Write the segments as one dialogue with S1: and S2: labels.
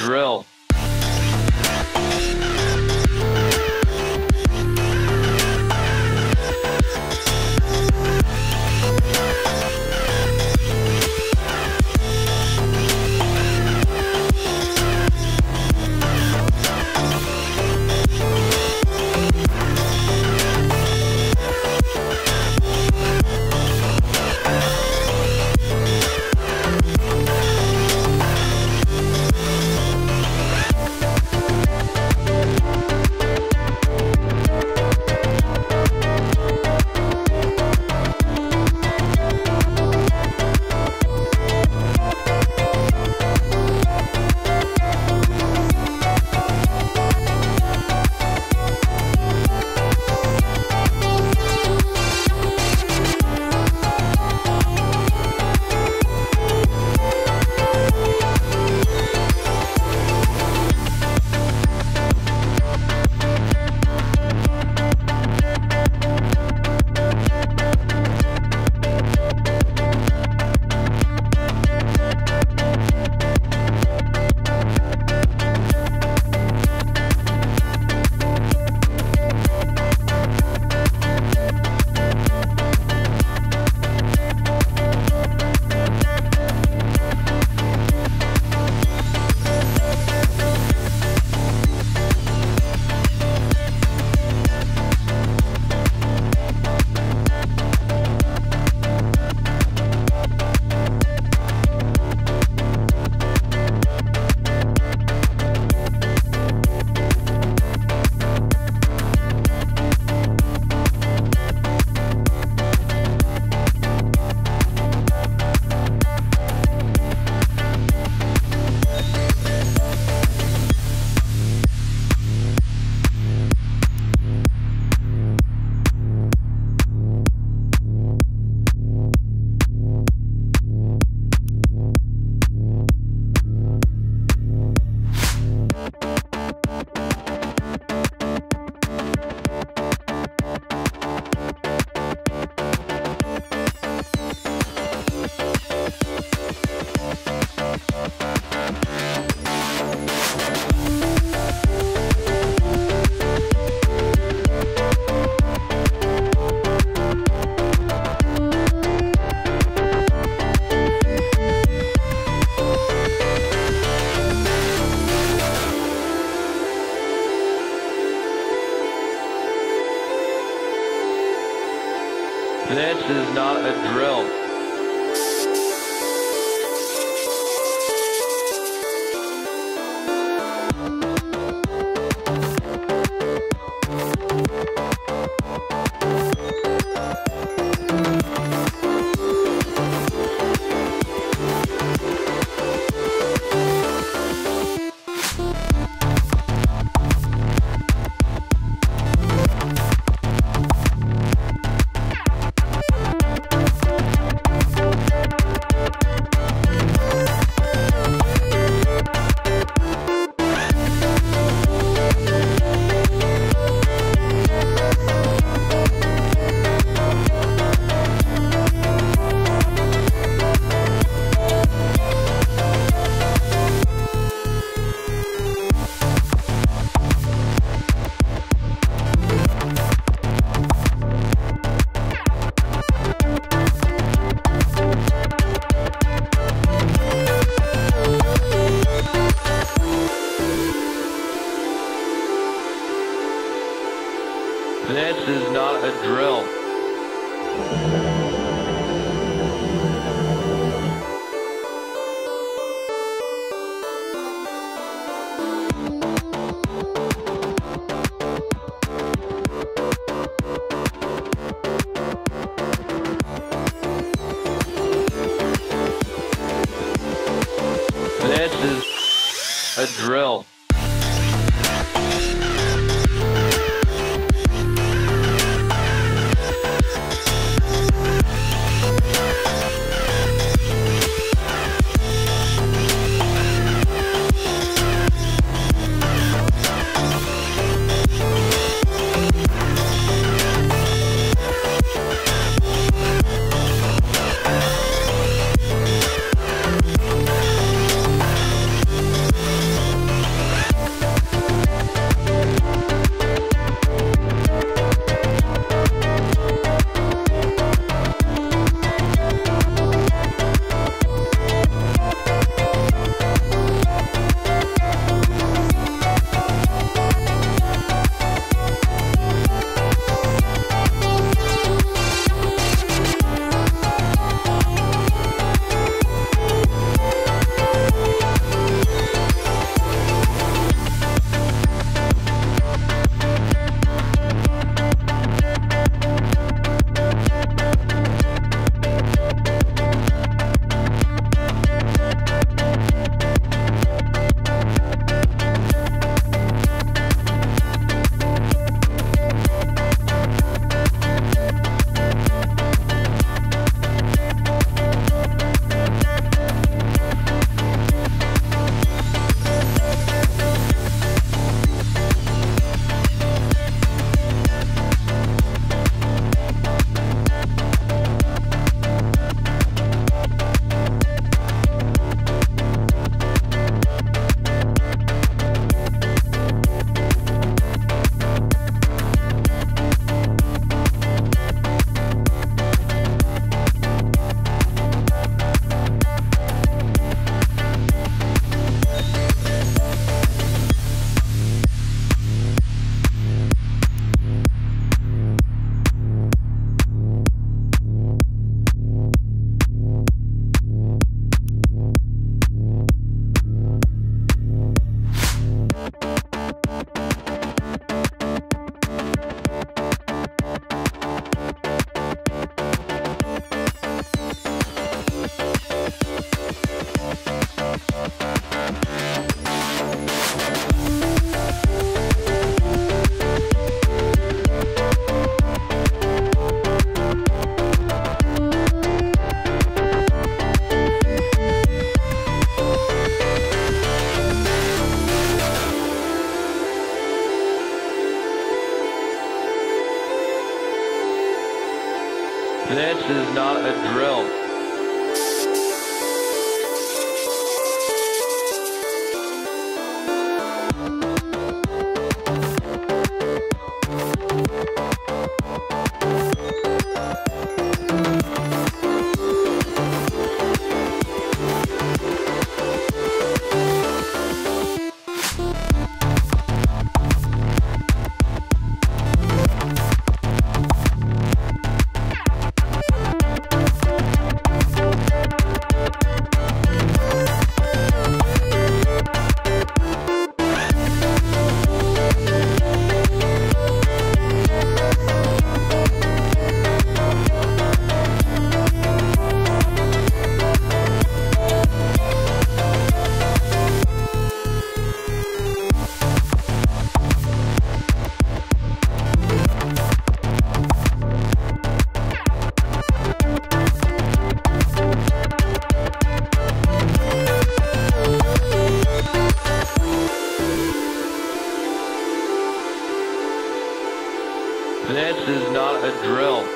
S1: drill. This is not a drill. This is not a drill. This is a drill. This is not a drill. This is not a drill.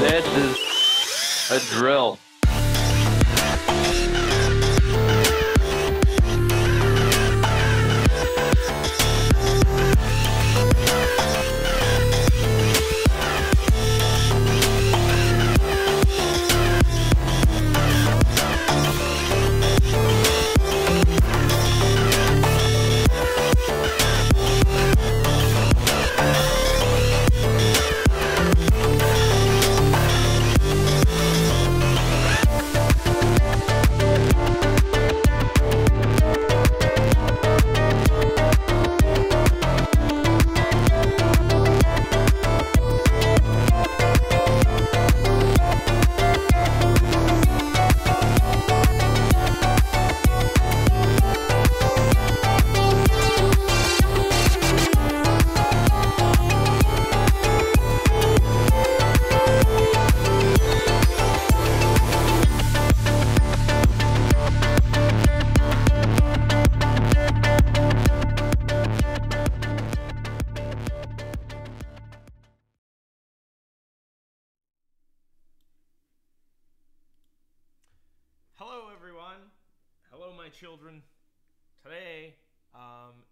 S1: This is a drill.
S2: Hello everyone, hello my children. Today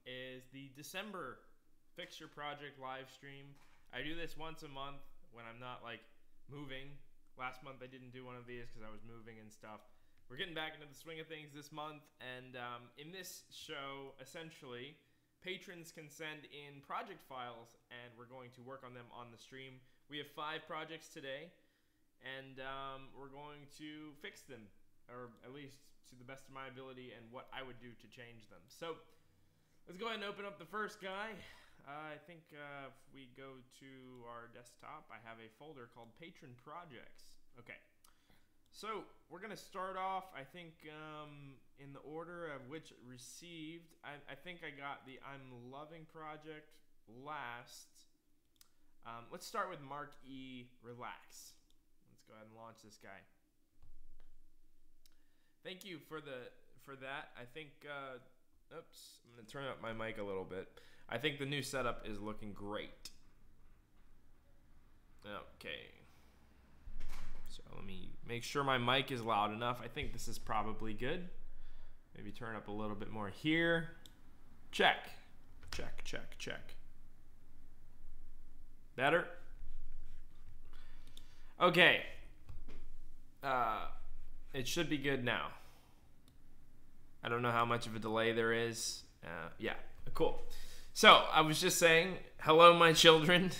S2: is the December Fix Your Project live stream. I do this once a month when I'm not like moving. Last month I didn't do one of these because I was moving and stuff. We're getting back into the swing of things this month, and in this show essentially patrons can send in project files and we're going to work on them on the stream. We have 5 projects today, and we're going to fix them, or at least to the best of my ability and what I would do to change them. So let's go ahead and open up the first guy. I think if we go to our desktop, I have a folder called Patron Projects. Okay, so we're gonna start off, I think, in the order of which received. I think I got the I'm Loving project last. Let's start with Mark E. Relax. Let's go ahead and launch this guy. Thank you for that. I think, oops, I'm going to turn up my mic a little bit. I think the new setup is looking great. Okay. So let me make sure my mic is loud enough. I think this is probably good. Maybe turn up a little bit more here. Check. Check, check, check. Better? Okay. It should be good now. I don't know how much of a delay there is. Yeah, cool. So I was just saying, hello, my children.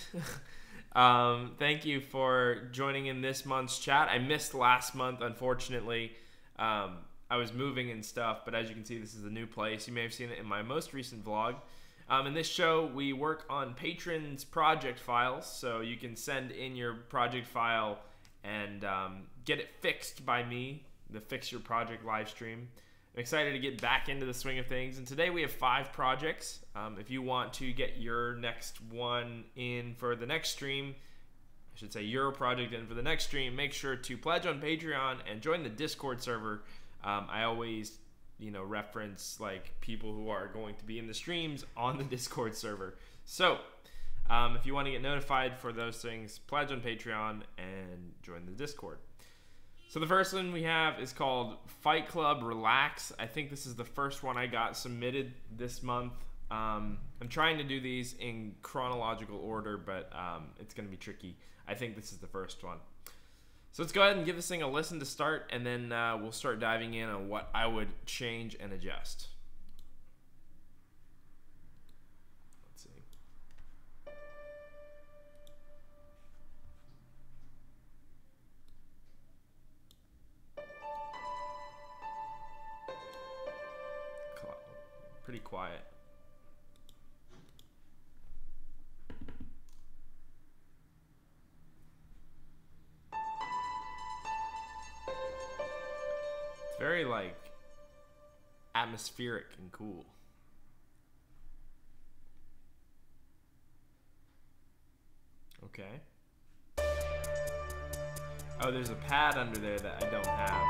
S2: Thank you for joining in this month's chat. I missed last month, unfortunately. I was moving and stuff, but as you can see, this is a new place. You may have seen it in my most recent vlog. In this show, we work on patrons' project files, so you can send in your project file and get it fixed by me, the Fix Your Project live stream. I'm excited to get back into the swing of things, and today we have 5 projects. If you want to get your next one in for the next stream, I should say your project in for the next stream, make sure to pledge on Patreon and join the Discord server. I always, reference like people who are going to be in the streams on the Discord server. So if you want to get notified for those things, pledge on Patreon and join the Discord. So the first one we have is called Fight Club Relax. I think this is the first one I got submitted this month. I'm trying to do these in chronological order, but it's going to be tricky. I think this is the first one. So let's go ahead and give this thing a listen to start, and then we'll start diving in on what I would change and adjust. Let's see. Pretty quiet. It's very like atmospheric and cool. Okay. Oh, there's a pad under there that I don't have.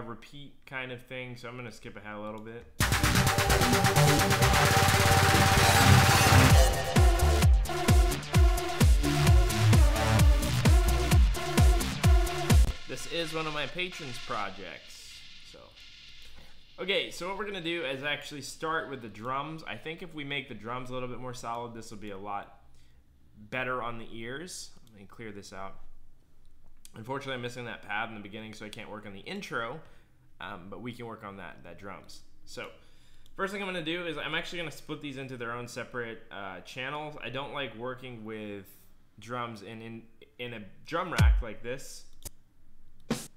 S2: Repeat kind of thing, so I'm going to skip ahead a little bit. This is one of my patrons' projects. Okay, so what we're going to do is actually start with the drums. I think if we make the drums a little bit more solid, this will be a lot better on the ears. Let me clear this out. Unfortunately, I'm missing that pad in the beginning, so I can't work on the intro. But we can work on that drums. So first thing I'm going to do is I'm actually going to split these into their own separate channels. I don't like working with drums in a drum rack like this.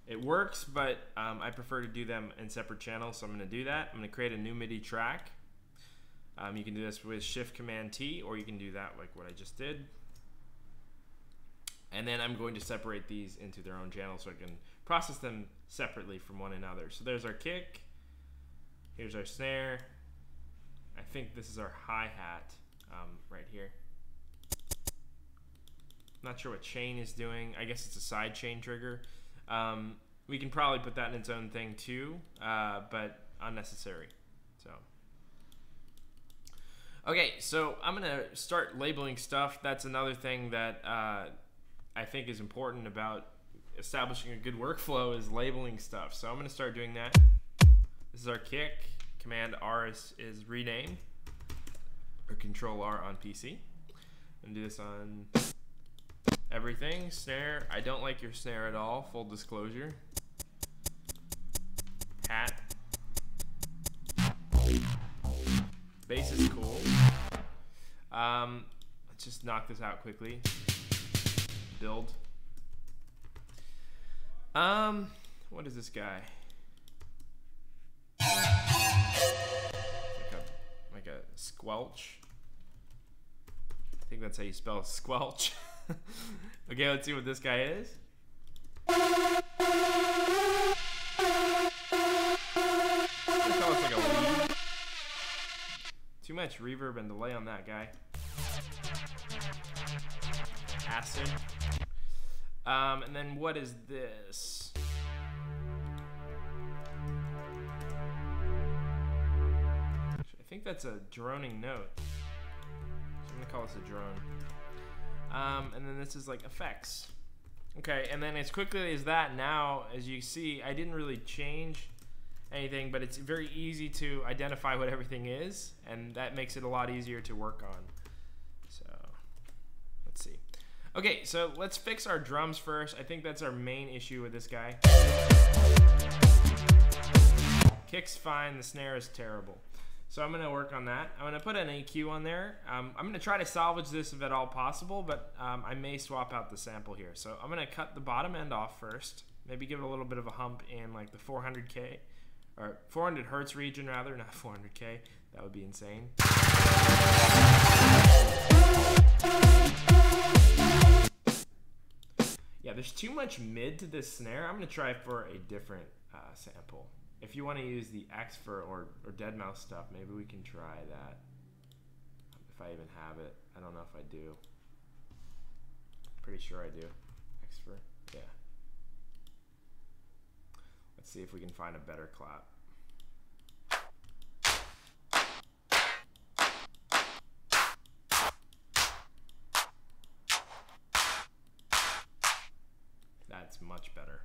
S2: It works, but I prefer to do them in separate channels, so I'm going to do that. I'm going to create a new MIDI track. You can do this with Shift-Command-T, or you can do that like what I just did. And then I'm going to separate these into their own channels so I can process them separately from one another. So there's our kick. Here's our snare. I think this is our hi-hat right here. Not sure what chain is doing. I guess it's a side chain trigger. We can probably put that in its own thing too, but unnecessary. So. Okay, so I'm gonna start labeling stuff. That's another thing that I think is important about establishing a good workflow is labeling stuff. So I'm going to start doing that. This is our kick. Command R is rename, or Control R on PC. I'm going to do this on everything. Snare. I don't like your snare at all, full disclosure. Hat. Bass is cool. Let's just knock this out quickly. Build. What is this guy? Like a squelch. I think that's how you spell squelch. Okay, let's see what this guy is. I'm gonna call this like a lead. Too much reverb and delay on that guy. Acid. And then what is this? I think that's a droning note. So I'm gonna call this a drone. And then this is like effects. Okay, and then as quickly as that, now, as you see, I didn't really change anything, but it's very easy to identify what everything is, and that makes it a lot easier to work on. So, let's see. Okay, so let's fix our drums first. I think that's our main issue with this guy. Kick's fine, the snare is terrible. So I'm gonna work on that. I'm gonna put an EQ on there. I'm gonna try to salvage this if at all possible, but I may swap out the sample here. So I'm gonna cut the bottom end off first. Maybe give it a little bit of a hump in like the 400K, or 400 Hertz region rather, not 400K. That would be insane. Yeah, there's too much mid to this snare. I'm gonna try for a different sample. If you want to use the X for or deadmau5 stuff, maybe we can try that. If I even have it. I don't know if I do. Pretty sure I do. X for, yeah. Let's see if we can find a better clap. That's much better.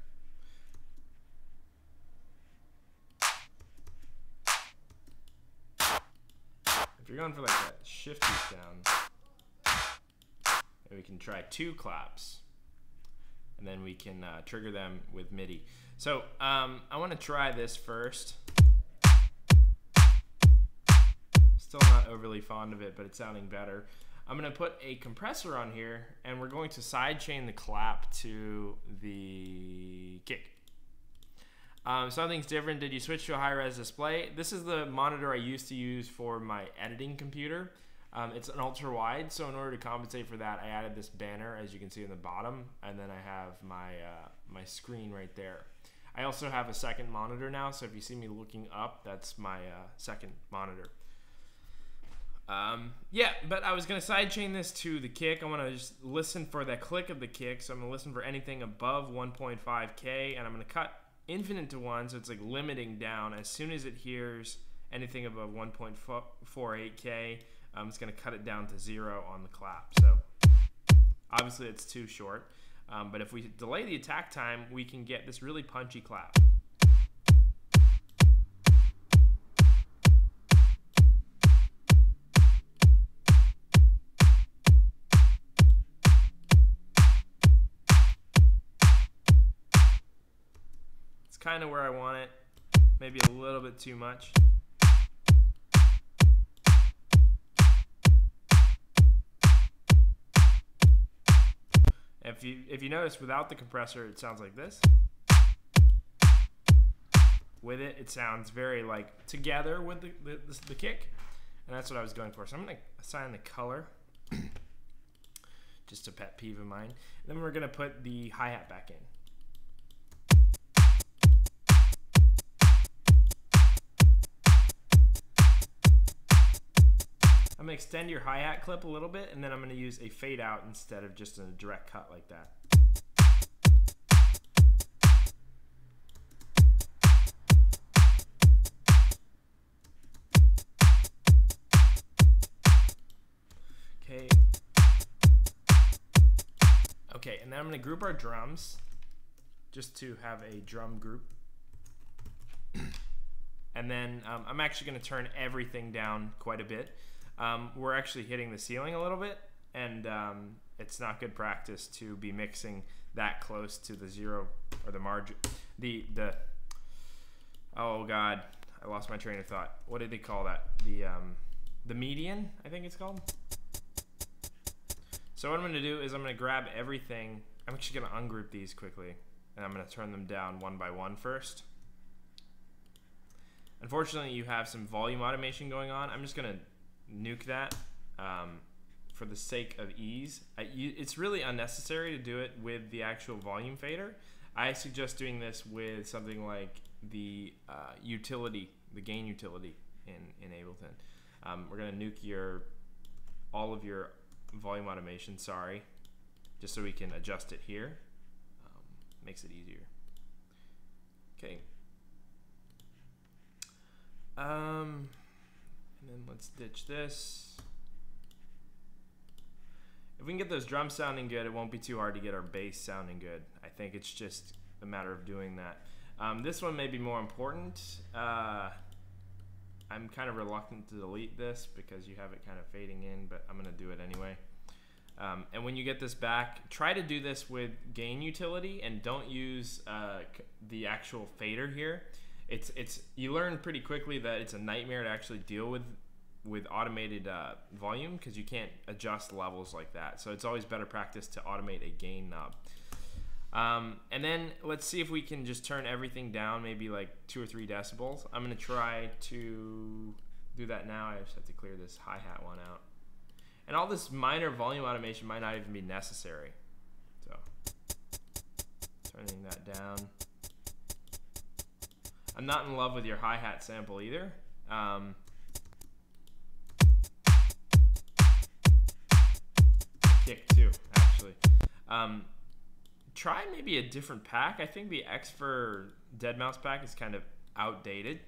S2: If you're going for like that shifty sound, maybe we can try 2 claps, and then we can trigger them with MIDI. So I want to try this first. Still not overly fond of it, but it's sounding better. I'm going to put a compressor on here, and we're going to sidechain the clap to the kick. Something's different. Did you switch to a high-res display? This is the monitor I used to use for my editing computer. It's an ultra-wide, so in order to compensate for that, I added this banner, as you can see in the bottom, and then I have my my screen right there. I also have a second monitor now, so if you see me looking up, that's my second monitor. Yeah, but I was going to sidechain this to the kick. I want to just listen for the click of the kick, so I'm going to listen for anything above 1.5K, and I'm going to cut infinite to 1, so it's like limiting down. As soon as it hears anything above 1.48K, it's going to cut it down to 0 on the clap. So obviously it's too short, but if we delay the attack time, we can get this really punchy clap. Kind of where I want it, maybe a little bit too much. If you notice, without the compressor, it sounds like this. With it, it sounds very like together with the kick, and that's what I was going for. So I'm going to assign the color, just a pet peeve of mine. And then we're going to put the hi-hat back in. I'm going to extend your hi-hat clip a little bit, and then I'm going to use a fade out instead of just a direct cut like that. Okay. Okay, and then I'm going to group our drums just to have a drum group. And then I'm actually going to turn everything down quite a bit. We're actually hitting the ceiling a little bit, and it's not good practice to be mixing that close to the 0 or the margin. Oh God, I lost my train of thought. What did they call that? The median, I think it's called. So what I'm going to do is I'm going to grab everything. I'm actually going to ungroup these quickly, and I'm going to turn them down one by one first. Unfortunately, you have some volume automation going on. I'm just going to nuke that for the sake of ease. It's really unnecessary to do it with the actual volume fader. I suggest doing this with something like the utility, the gain utility in Ableton. We're going to nuke all of your volume automation, sorry, just so we can adjust it here. Makes it easier. Okay. And then let's ditch this. If we can get those drums sounding good, it won't be too hard to get our bass sounding good. I think it's just a matter of doing that. This one may be more important. I'm kind of reluctant to delete this because you have it kind of fading in, but I'm gonna do it anyway. And when you get this back, try to do this with gain utility and don't use the actual fader here. You learn pretty quickly that it's a nightmare to actually deal with automated volume because you can't adjust levels like that. So it's always better practice to automate a gain knob. And then let's see if we can just turn everything down maybe like 2 or 3 decibels. I'm gonna try to do that now. I just have to clear this hi-hat one out. And all this minor volume automation might not even be necessary. So turning that down. I'm not in love with your hi-hat sample either. Kick too, actually. Try maybe a different pack. I think the X for Deadmau5 pack is kind of outdated.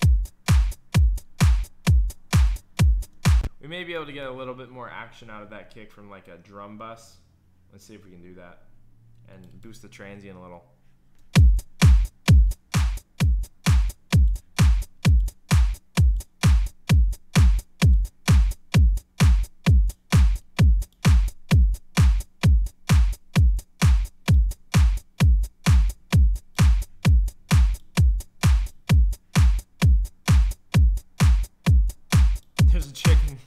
S2: We may be able to get a little bit more action out of that kick from like a drum bus. Let's see if we can do that and boost the transient a little. There's a chicken.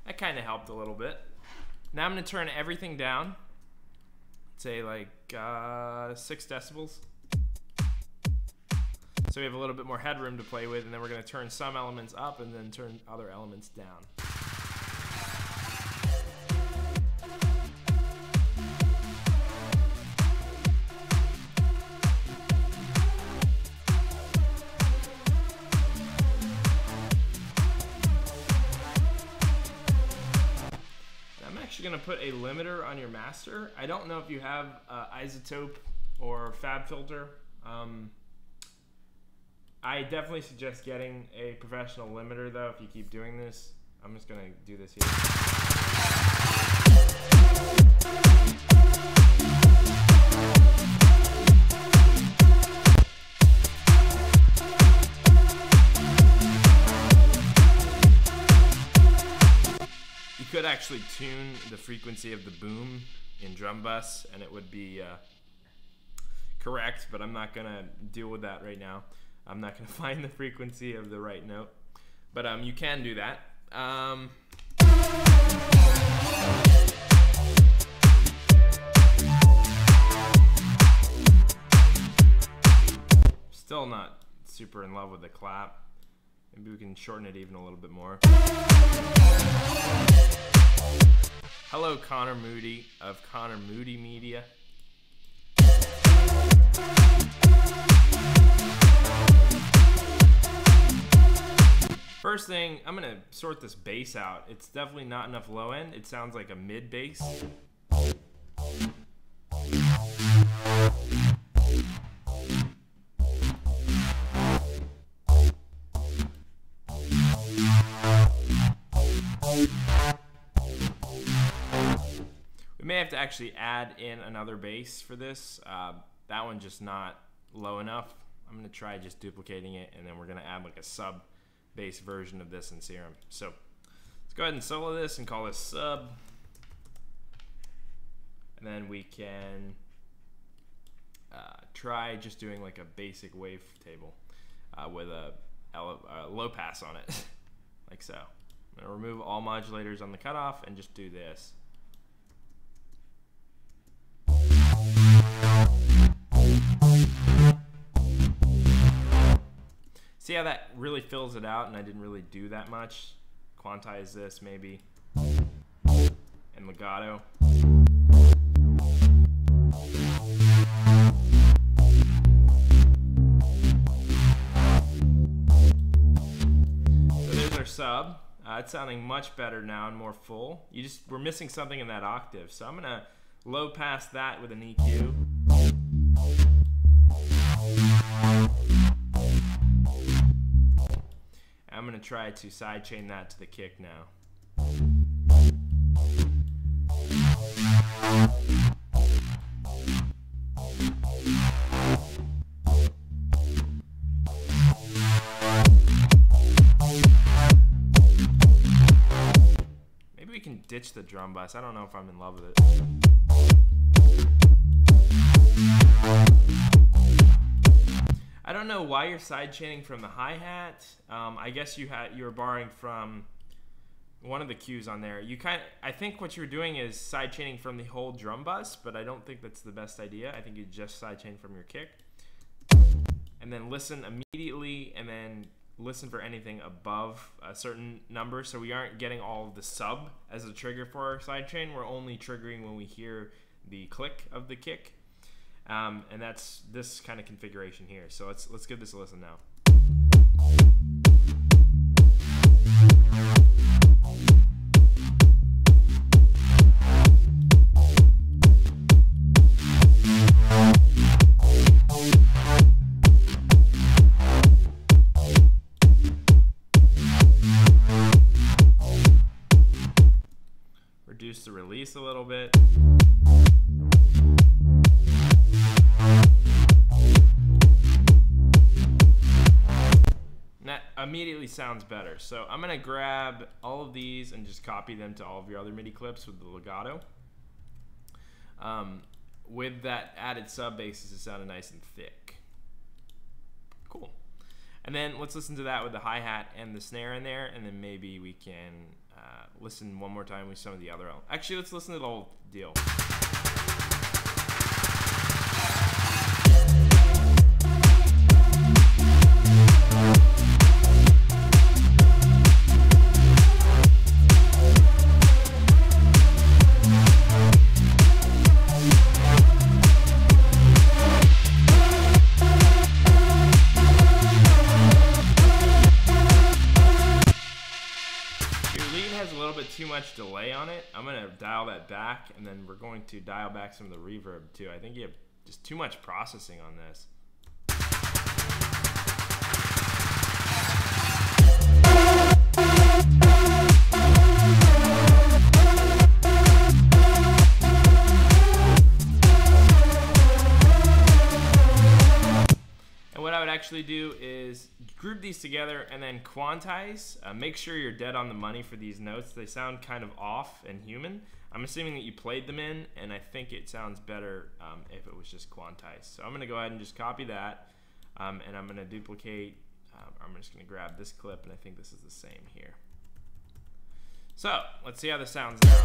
S2: That kind of helped a little bit. Now I'm going to turn everything down. Say like 6 decibels. So we have a little bit more headroom to play with, and then we're going to turn some elements up and then turn other elements down. Going to put a limiter on your master. I don't know if you have isotope or fab filter. I definitely suggest getting a professional limiter though if you keep doing this. I'm just going to do this here. You could actually tune the frequency of the boom in drum bus and it would be correct, but I'm not gonna deal with that right now. I'm not gonna find the frequency of the right note, but you can do that. Still not super in love with the clap. Maybe we can shorten it even a little bit more. Hello, Connor Moody of Connor Moody Media. First thing, I'm gonna sort this bass out. It's definitely not enough low end. It sounds like a mid bass. We may have to actually add in another bass for this. That one's just not low enough. I'm gonna try just duplicating it, and then we're gonna add like a sub bass version of this in Serum. So let's go ahead and solo this and call this sub. And then we can try just doing like a basic wavetable with a low pass on it, like so. I'm gonna remove all modulators on the cutoff and just do this. See how that really fills it out, and I didn't really do that much. Quantize this maybe, and legato. So there's our sub. It's sounding much better now and more full. We're missing something in that octave, so I'm gonna low pass that with an EQ. I'm going to try to sidechain that to the kick now. Maybe we can ditch the drum bus. I don't know if I'm in love with it. I don't know why you're sidechaining from the hi-hat. I guess you were borrowing from one of the cues on there. I think what you're doing is sidechaining from the whole drum bus, but I don't think that's the best idea. I think you just sidechain from your kick. And then listen immediately, and then listen for anything above a certain number, so we aren't getting all of the sub as a trigger for our sidechain. We're only triggering when we hear the click of the kick. And that's this kind of configuration here. So let's give this a listen now. Reduce the release a little bit. And that immediately sounds better. So I'm gonna grab all of these and just copy them to all of your other MIDI clips with the legato. With that added sub bass, it sounded nice and thick. Cool. And then let's listen to that with the hi-hat and the snare in there, and then maybe we can listen one more time with some of the other elements. Actually, let's listen to the whole deal. Too much delay on it. I'm gonna dial that back, and then we're going to dial back some of the reverb too. I think you have just too much processing on this. And what I would actually do is group these together and then quantize. Make sure you're dead on the money for these notes. They sound kind of off and human. I'm assuming that you played them in, and I think it sounds better if it was just quantized. So I'm gonna go ahead and just copy that, and I'm gonna duplicate. I'm just gonna grab this clip, and I think this is the same here. So let's see how this sounds now.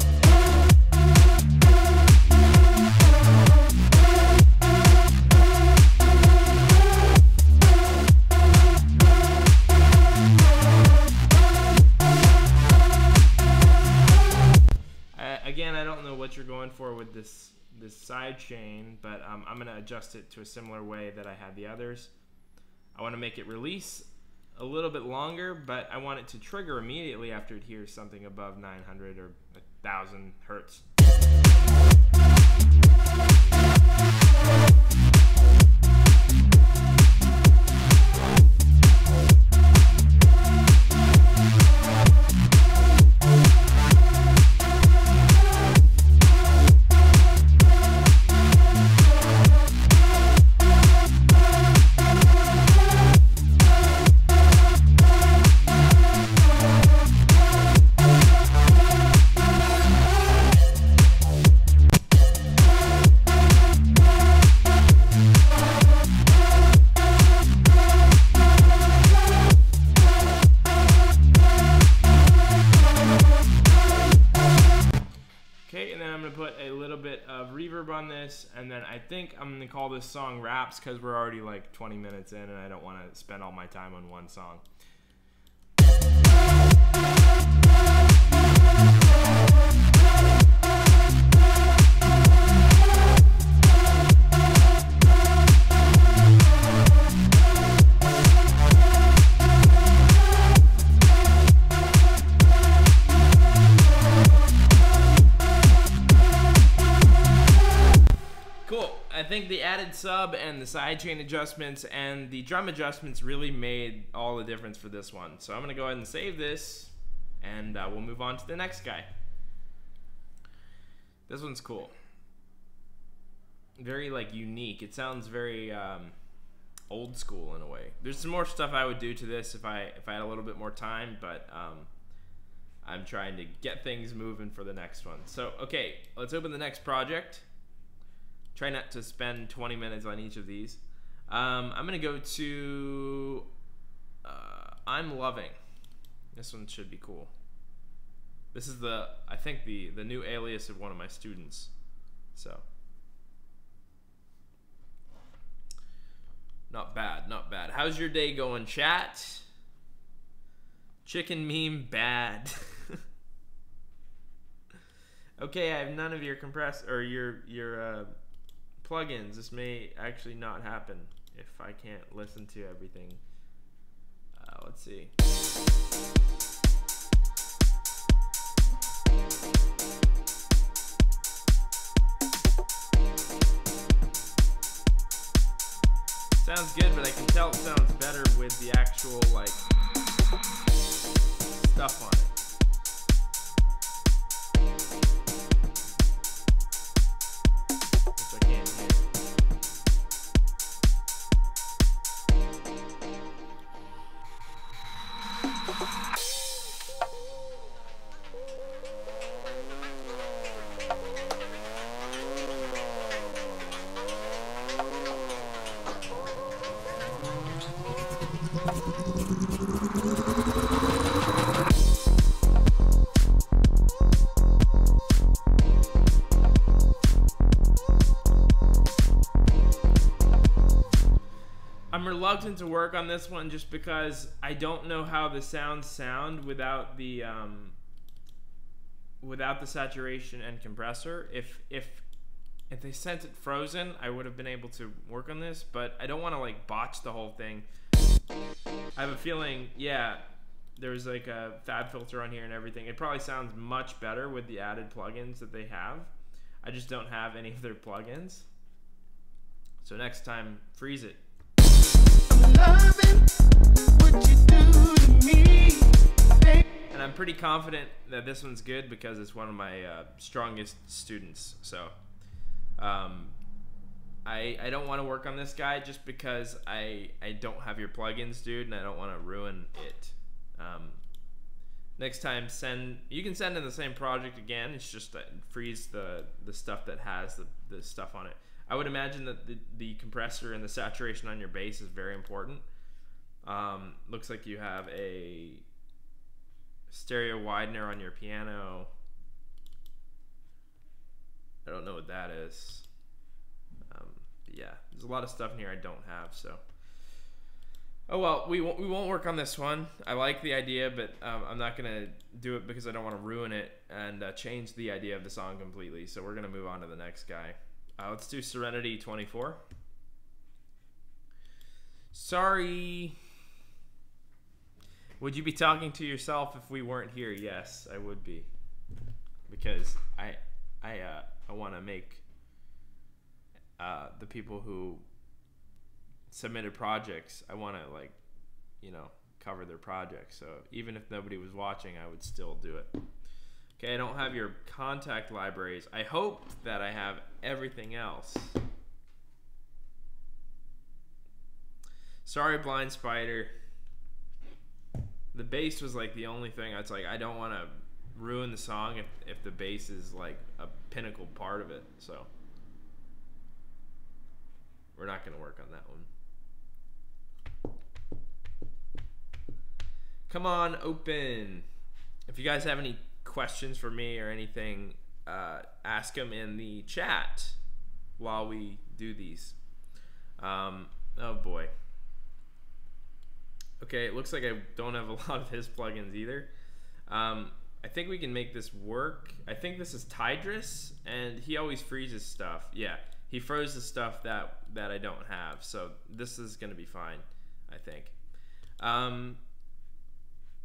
S2: Again, I don't know what you're going for with this side chain, but I'm going to adjust it to a similar way that I had the others. I want to make it release a little bit longer, but I want it to trigger immediately after it hears something above 900 or 1,000 hertz. On this, and then I think I'm gonna call this song Raps because we're already like 20 minutes in and I don't want to spend all my time on one song. I think the added sub and the sidechain adjustments and the drum adjustments really made all the difference for this one. So I'm gonna go ahead and save this, and we'll move on to the next guy. This one's cool. Very like unique. It sounds very old school in a way. There's some more stuff I would do to this if I had a little bit more time, but I'm trying to get things moving for the next one. So okay, let's open the next project. Try not to spend 20 minutes on each of these. I'm gonna go to I'm Loving. This one should be cool. This is I think the new alias of one of my students. So not bad, not bad. How's your day going, chat? Chicken meme bad. Okay, I have none of your your plugins. This may actually not happen if I can't listen to everything. Let's see. Sounds good, but I can tell it sounds better with the actual like stuff on it. Which I can't hear. I'm reluctant to work on this one just because I don't know how the sounds sound without the saturation and compressor. If they sent it frozen, I would have been able to work on this, but I don't want to like botch the whole thing. I have a feeling, yeah, there's like a fab filter on here and everything. It probably sounds much better with the added plugins that they have. I just don't have any of their plugins. So next time, freeze it. And I'm pretty confident that this one's good because it's one of my strongest students. So I don't want to work on this guy just because I don't have your plugins, dude, and I don't want to ruin it. Next time, you can send in the same project again. It's just that freeze the stuff that has the stuff on it. I would imagine that the compressor and the saturation on your bass is very important. Looks like you have a stereo widener on your piano. I don't know what that is. Yeah, there's a lot of stuff in here I don't have, so. Oh well, we won't work on this one. I like the idea, but I'm not gonna do it because I don't want to ruin it and change the idea of the song completely. So we're gonna move on to the next guy. Let's do Serenity 24. Sorry. Would you be talking to yourself if we weren't here? Yes, I would be, because I want to make the people who submitted projects, I want to, like, you know, cover their projects. So even if nobody was watching, I would still do it. Okay, I don't have your contact libraries. I hope that I have everything else. Sorry, Blind Spider. The bass was like the only thing. It's like I don't want to ruin the song if the bass is like a pinnacle part of it. So we're not going to work on that one. Come on, open. If you guys have any questions for me or anything, ask them in the chat while we do these. Oh boy. Okay, it looks like I don't have a lot of his plugins either. I think we can make this work. I think this is Tigress, and he always freezes stuff. Yeah, he froze the stuff that I don't have, so this is gonna be fine, I think.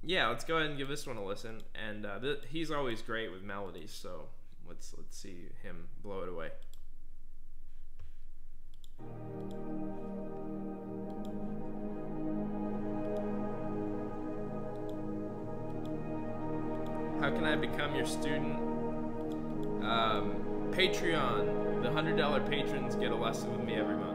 S2: Yeah, let's go ahead and give this one a listen. And he's always great with melodies, so let's see him blow it away. How can I become your student? Patreon. The $100 patrons get a lesson with me every month.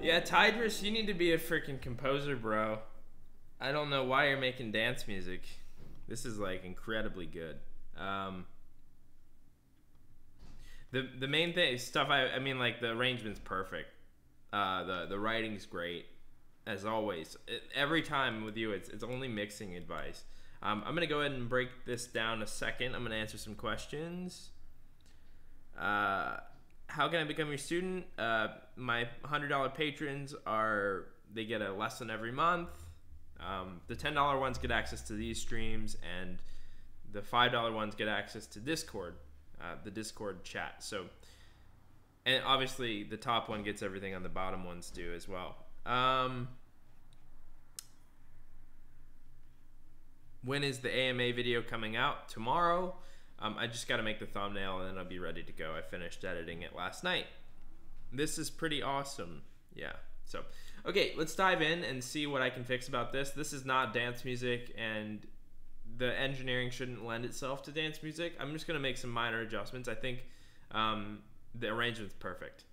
S2: Yeah, Tigress, you need to be a freaking composer, bro. I don't know why you're making dance music. This is like incredibly good. The main thing stuff I mean, like, the arrangement's perfect. The writing's great, as always. Every time with you, it's only mixing advice. I'm gonna go ahead and break this down a second. I'm gonna answer some questions. How can I become your student? My $100 patrons they get a lesson every month. The $10 ones get access to these streams, and the $5 ones get access to Discord, the Discord chat. So, and obviously the top one gets everything on the bottom ones do as well. When is the AMA video coming out? Tomorrow. I just got to make the thumbnail and then I'll be ready to go. I finished editing it last night. This is pretty awesome. Yeah. So, okay, let's dive in and see what I can fix about this. This is not dance music, and the engineering shouldn't lend itself to dance music. I'm just going to make some minor adjustments. I think the arrangement's perfect.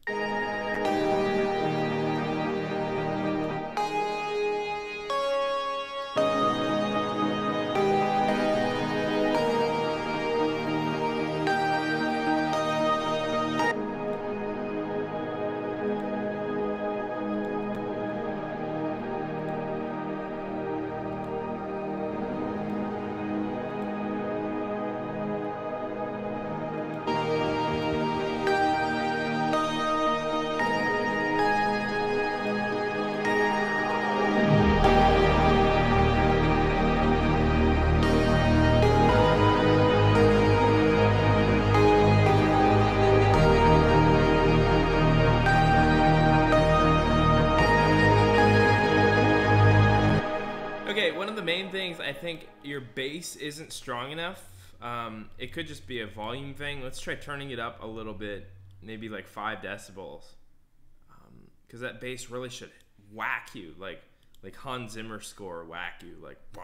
S2: I think your bass isn't strong enough. It could just be a volume thing. Let's try turning it up a little bit, maybe like 5 decibels, because that bass really should whack you, like Hans Zimmer score, whack you, like boom.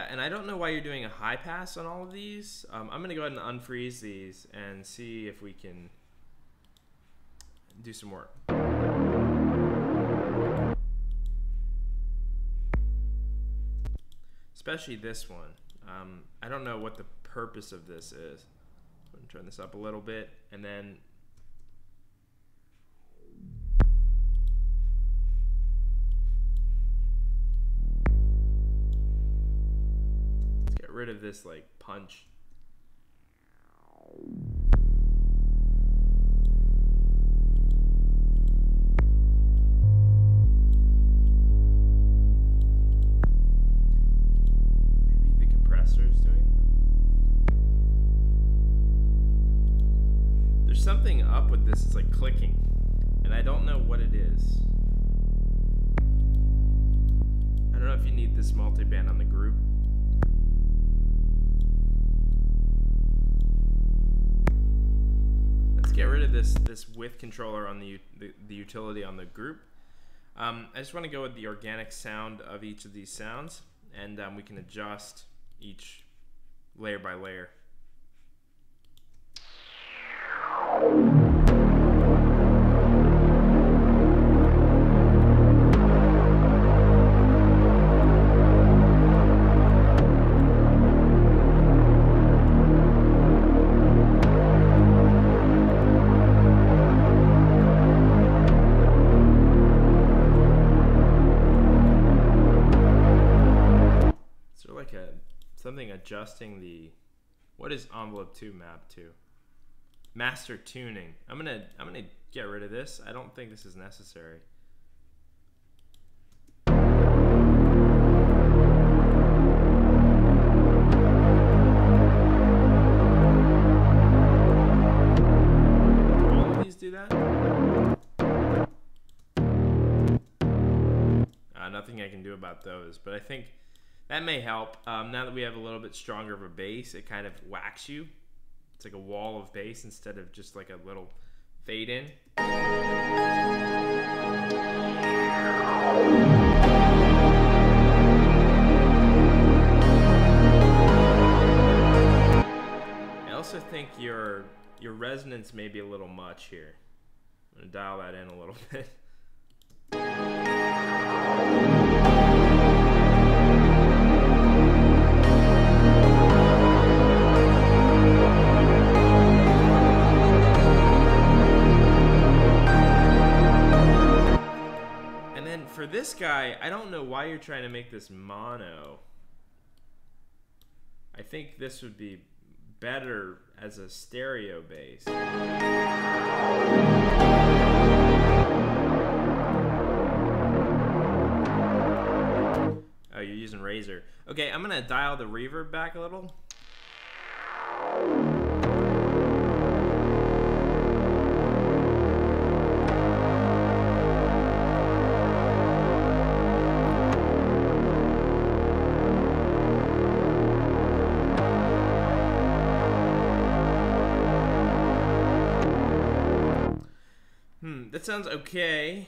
S2: And I don't know why you're doing a high pass on all of these. I'm going to go ahead and unfreeze these and see if we can do some work. Especially this one. I don't know what the purpose of this is. turn this up a little bit, and then let's get rid of this like punch. Something up with this, it's like clicking, and I don't know what it is. I don't know if you need this multiband on the group. Let's get rid of this width controller on the utility on the group. I just want to go with the organic sound of each of these sounds, and we can adjust each layer by layer. So like something adjusting the, what is envelope 2 map to? Master tuning. I'm gonna get rid of this. I don't think this is necessary. Do all of these do that? Nothing I can do about those, but I think that may help. Now that we have a little bit stronger of a bass, it kind of whacks you. It's like a wall of bass instead of just like a little fade in. I also think your resonance may be a little much here. I'm gonna dial that in a little bit. For this guy, I don't know why you're trying to make this mono. I think this would be better as a stereo bass. Oh, you're using Razor. Okay, I'm gonna dial the reverb back a little. That sounds okay.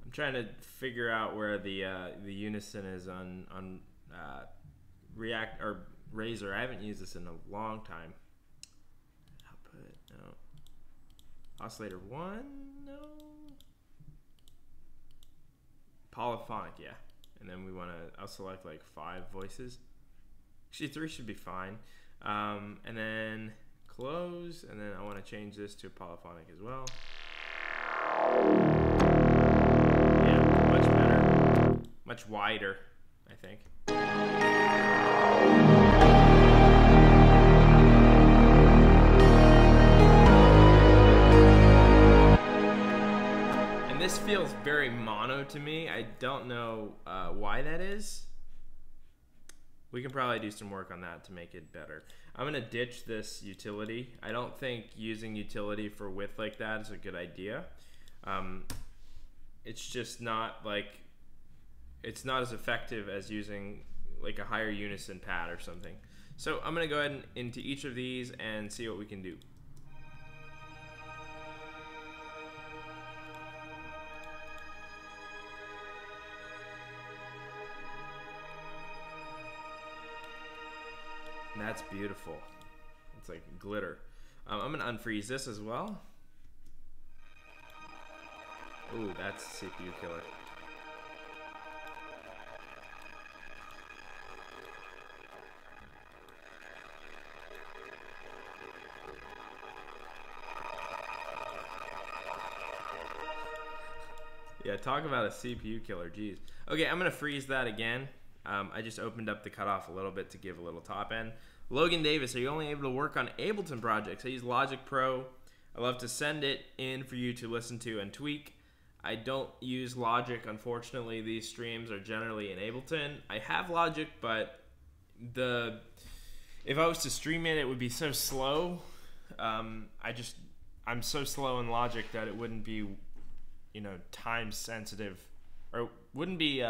S2: I'm trying to figure out where the unison is on React or Razor. I haven't used this in a long time. Output, no. Oscillator 1, no. Polyphonic, yeah. And then we want to, I'll select like 5 voices. Actually 3 should be fine. And then close, and then I want to change this to polyphonic as well. Yeah, much better. Much wider, I think. This feels very mono to me. I don't know why that is. We can probably do some work on that to make it better. I'm gonna ditch this utility. I don't think using utility for width like that is a good idea. It's just not like, it's not as effective as using like a higher unison pad or something. So I'm gonna go ahead and into each of these and see what we can do. That's beautiful. It's like glitter. I'm gonna unfreeze this as well. Ooh, that's a CPU killer. Yeah, talk about a CPU killer, jeez. Okay, I'm gonna freeze that again. I just opened up the cutoff a little bit to give a little top end. Logan Davis, are you only able to work on Ableton projects? I use Logic Pro. I love to send it in for you to listen to and tweak. I don't use Logic, unfortunately. These streams are generally in Ableton. I have Logic, but if I was to stream it, it would be so slow. I'm so slow in Logic that it wouldn't be, you know, time sensitive, or wouldn't be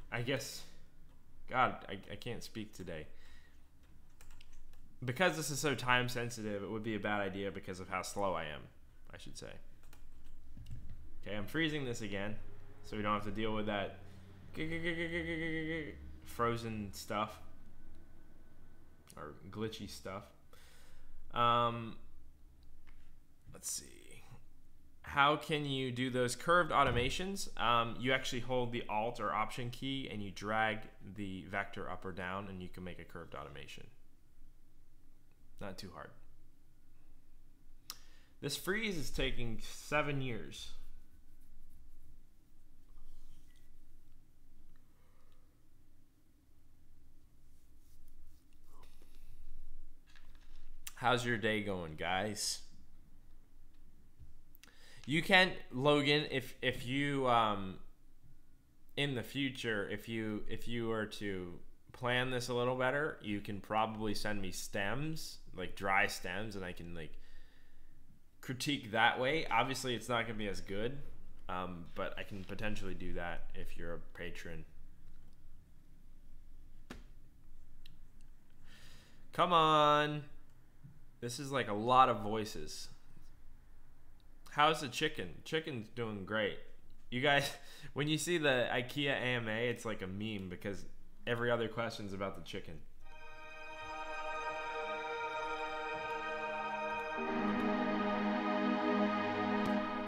S2: I guess, God, I can't speak today. Because this is so time sensitive, it would be a bad idea because of how slow I am, I should say. Okay, I'm freezing this again, so we don't have to deal with that frozen stuff, or glitchy stuff. Let's see. How can you do those curved automations? You actually hold the Alt or Option key and you drag the vector up or down and you can make a curved automation. Not too hard. This freeze is taking 7 years. How's your day going, guys? You can, Logan, if you in the future, if you were to plan this a little better, you can probably send me stems, like dry stems, and I can like critique that way. Obviously, it's not gonna be as good, but I can potentially do that if you're a patron. Come on, this is like a lot of voices. How's the chicken? Chicken's doing great. You guys, when you see the IKEA AMA, it's like a meme because every other question's about the chicken.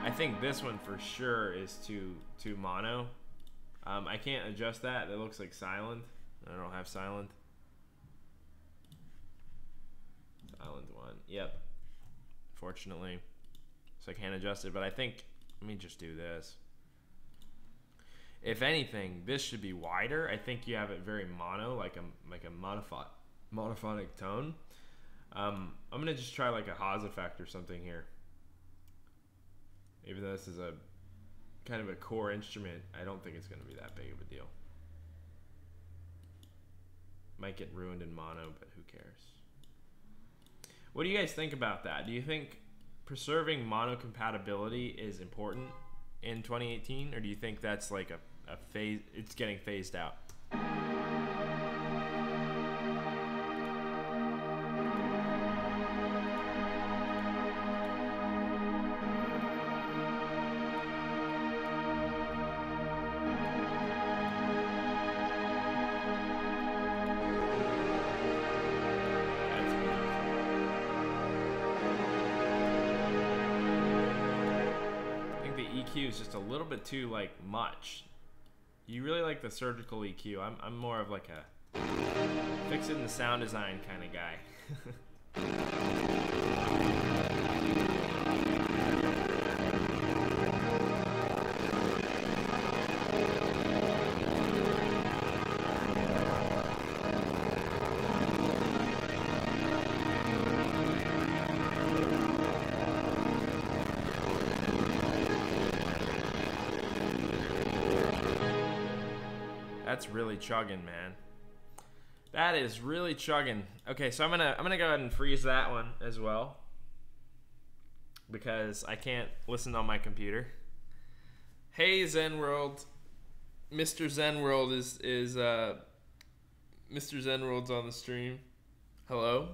S2: I think this one for sure is too mono. I can't adjust that. It looks like silent. I don't have silent. Silent one. Yep. Fortunately. So I can't adjust it, but I think, let me just do this. If anything, this should be wider. I think you have it very mono, like a monophonic tone. I'm gonna just try like a Haas effect or something here. Even though this is a kind of a core instrument, I don't think it's gonna be that big of a deal. Might get ruined in mono, but who cares? What do you guys think about that? Do you think preserving mono compatibility is important in 2018, or do you think that's like a phase, it's getting phased out? Is just a little bit too like much. You really like the surgical EQ. I'm more of like a fix it in the sound design kind of guy. That's really chugging, man. That is really chugging. Okay, so I'm gonna go ahead and freeze that one as well because I can't listen on my computer. Hey Zen World, Mr. Zen World is Mr. Zen World's on the stream. Hello.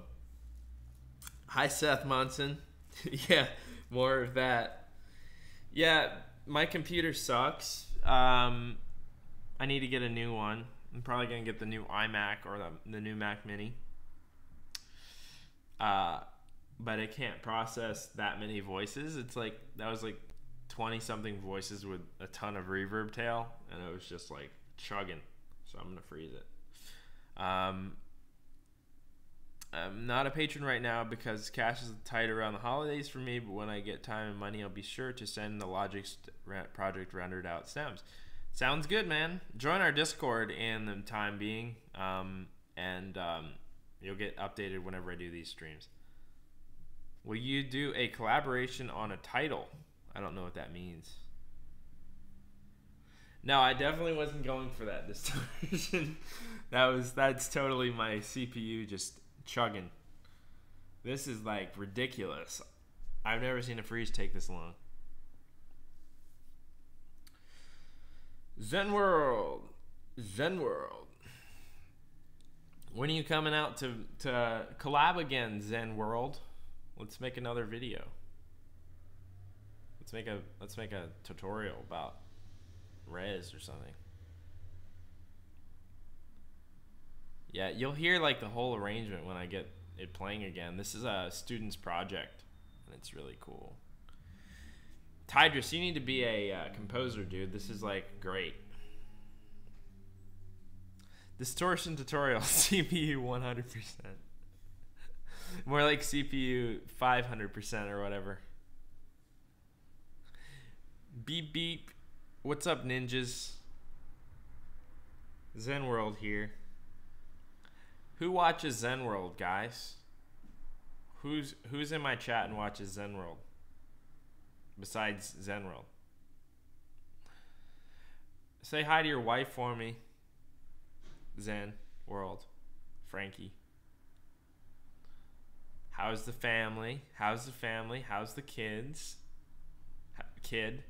S2: Hi Seth Monson. Yeah, more of that. Yeah, my computer sucks. I need to get a new one. I'm probably gonna get the new iMac or the new Mac Mini. But it can't process that many voices. It's like, that was like 20 something voices with a ton of reverb tail, and it was just like chugging. So I'm gonna freeze it. I'm not a patron right now because cash is tight around the holidays for me, but when I get time and money, I'll be sure to send the Logic project rendered out stems. Sounds good, man. Join our Discord in the time being, and you'll get updated whenever I do these streams. Will you do a collaboration on a title? I don't know what that means. No, I definitely wasn't going for that distortion. That's totally my CPU just chugging. This is like ridiculous. I've never seen a freeze take this long. Zen World. When are you coming out to collab again, Zen World? Let's make another video. Let's make a tutorial about res or something. Yeah, you'll hear like the whole arrangement when I get it playing again. This is a student's project, and it's really cool. Tigress, you need to be a composer, dude. This is like great. Distortion tutorial, CPU 100%. More like CPU 500% or whatever. Beep beep. What's up, ninjas? Zen World here. Who watches Zen World, guys? Who's in my chat and watches Zen World? Besides Zen World. Say hi to your wife for me. Zen World. Frankie. How's the family? How's the family? How's the kids? Kid.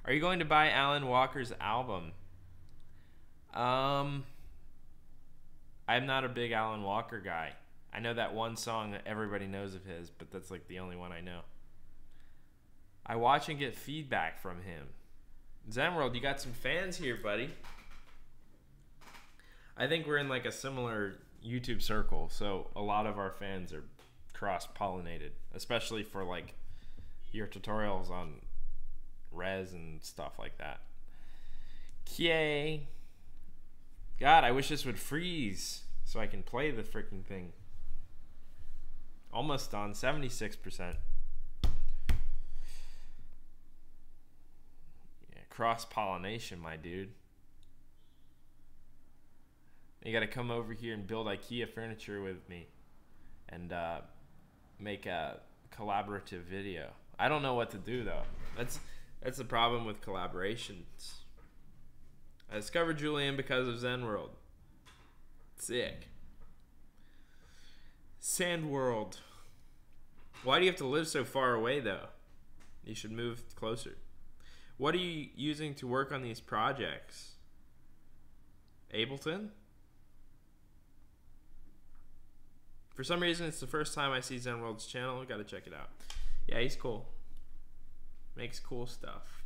S2: Are you going to buy Alan Walker's album? I'm not a big Alan Walker guy. I know that one song that everybody knows of his, but that's like the only one I know. I watch and get feedback from him. Zen World, you got some fans here, buddy. I think we're in like a similar YouTube circle, so a lot of our fans are cross-pollinated, especially for like your tutorials on res and stuff like that. Yay. God, I wish this would freeze so I can play the freaking thing. Almost done, 76%. Yeah, cross-pollination, my dude. You gotta come over here and build IKEA furniture with me and make a collaborative video. I don't know what to do though. That's the problem with collaborations. I discovered Julian because of Zen World. Sick. Sand World. Why do you have to live so far away though? You should move closer. What are you using to work on these projects? Ableton? For some reason, it's the first time I see Zen World's channel. Gotta check it out. Yeah, he's cool. Makes cool stuff.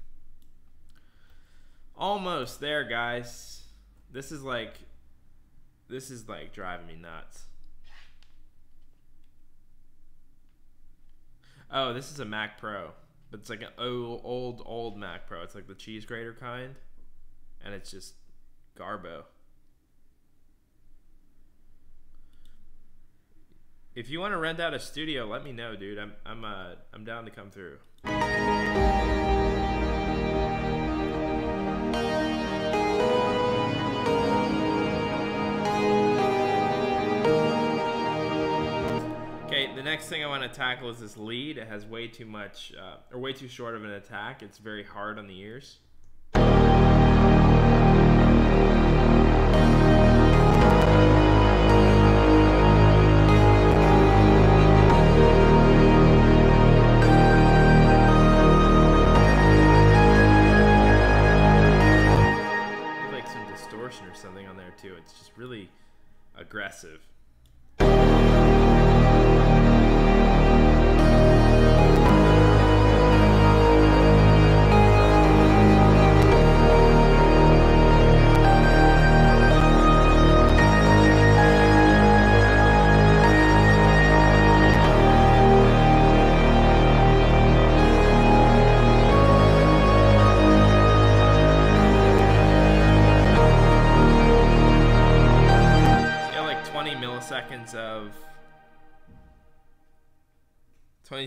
S2: Almost there, guys. This is like driving me nuts. Oh, this is a Mac Pro, but it's like an old Mac Pro. It's like the cheese grater kind, and it's just garbo. If you want to rent out a studio, let me know, dude. I'm down to come through. Okay, the next thing I want to tackle is this lead. It has way too much, or way too short of an attack. It's very hard on the ears. Or something on there too. It's just really aggressive.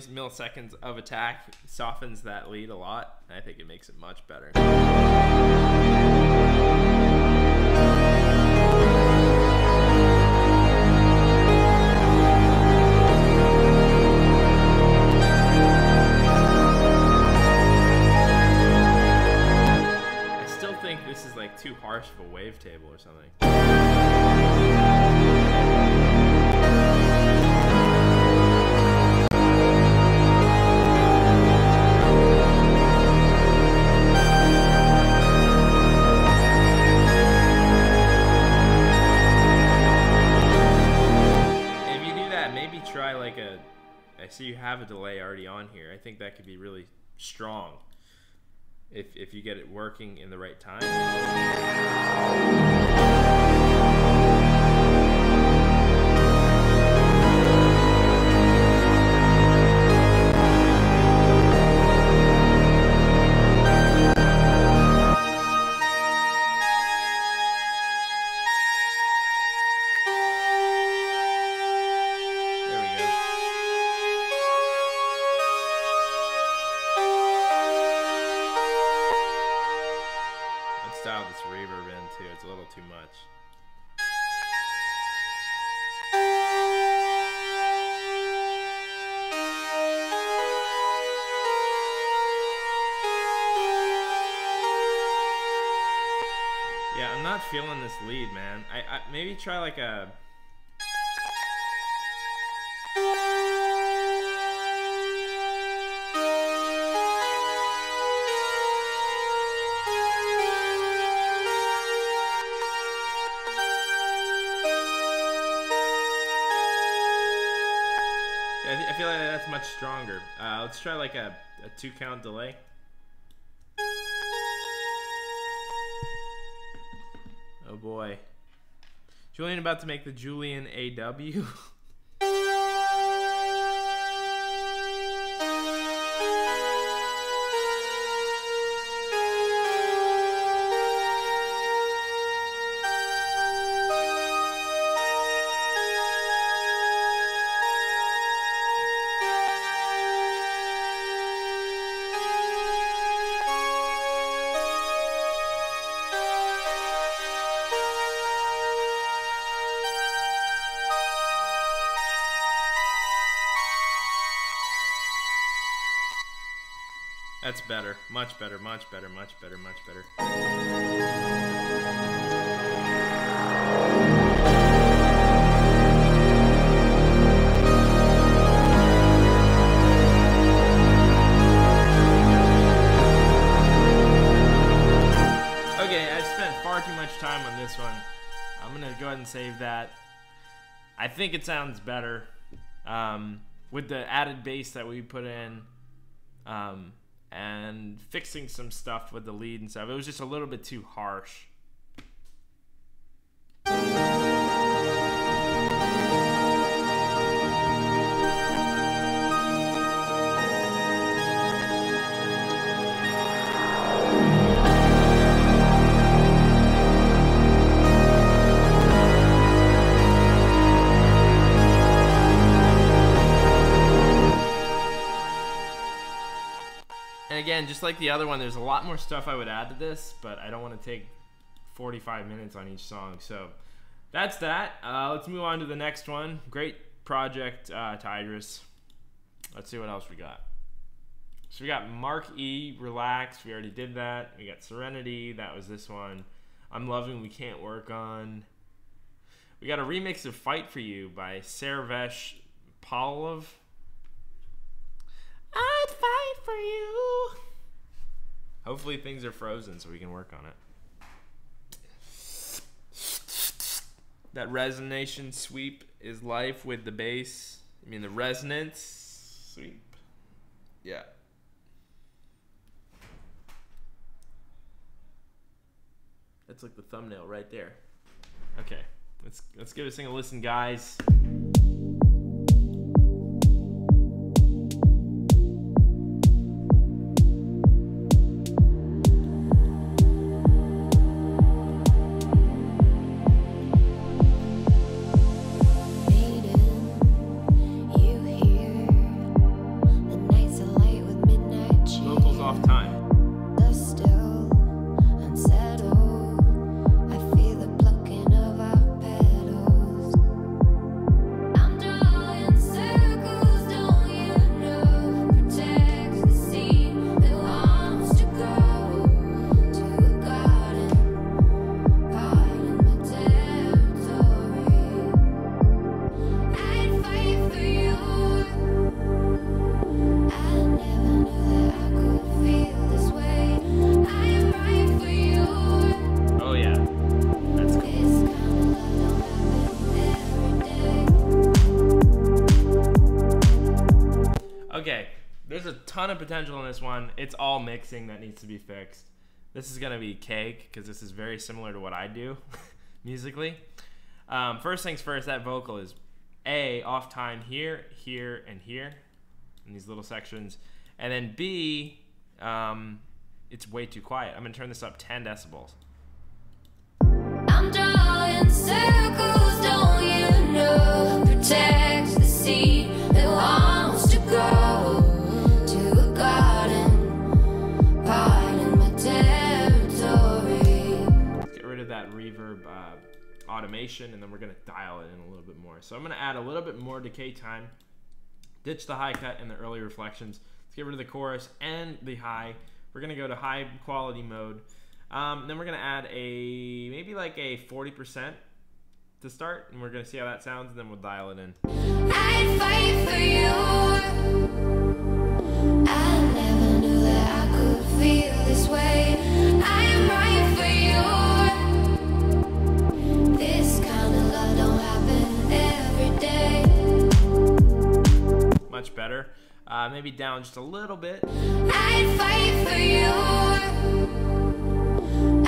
S2: milliseconds of attack softens that lead a lot. I think it makes it much better. This is like too harsh of a wavetable or something. And if you do that, maybe try like I see you have a delay already on here. I think that could be really strong. If you get it working in the right time. Dial this reverb in too, it's a little too much. Yeah, I'm not feeling this lead, man. I maybe try like a I feel like that's much stronger. Let's try like a 2-count delay. Oh boy. Julian about to make the Julian AW. That's better. Much better, much better, much better, much better. Okay, I spent far too much time on this one. I'm gonna go ahead and save that. I think it sounds better with the added bass that we put in. And fixing some stuff with the lead and stuff. It was just a little bit too harsh. And again, just like the other one, there's a lot more stuff I would add to this, but I don't want to take 45 minutes on each song. So that's that. Let's move on to the next one. Great project, Tigress. Let's see what else we got. So we got Mark E, Relax. We already did that. We got Serenity. That was this one. I'm Loving We Can't Work On. We got a remix of Fight For You by Sarvesh Pavlov. I'd fight for you. Hopefully things are frozen so we can work on it. That resonation sweep is life with the bass. I mean the resonance sweep. Yeah. That's like the thumbnail right there. Okay, let's give this thing a listen, guys. ton of potential in this one. It's all mixing that needs to be fixed. This is gonna be cake because this is very similar to what I do musically. First things first, that vocal is A, off time here, here, and here in these little sections. And then B, it's way too quiet. I'm gonna turn this up 10 decibels.
S3: I'm drawing circles, don't you know? Protect the seed that wants to grow to a garden, part in my territory.
S2: Get rid of that reverb automation, and then we're gonna dial it in a little bit more. So I'm gonna add a little bit more decay time, ditch the high cut and the early reflections. Let's get rid of the chorus and the high. We're gonna go to high quality mode. Then we're gonna add maybe like a 40% to start, and we're gonna see how that sounds, and then we'll dial it in.
S3: I'd fight for you. I never knew that I could feel this way. I am right for you. This kind of love don't happen every day.
S2: Much better. Maybe down just a little bit.
S3: I'd fight for you.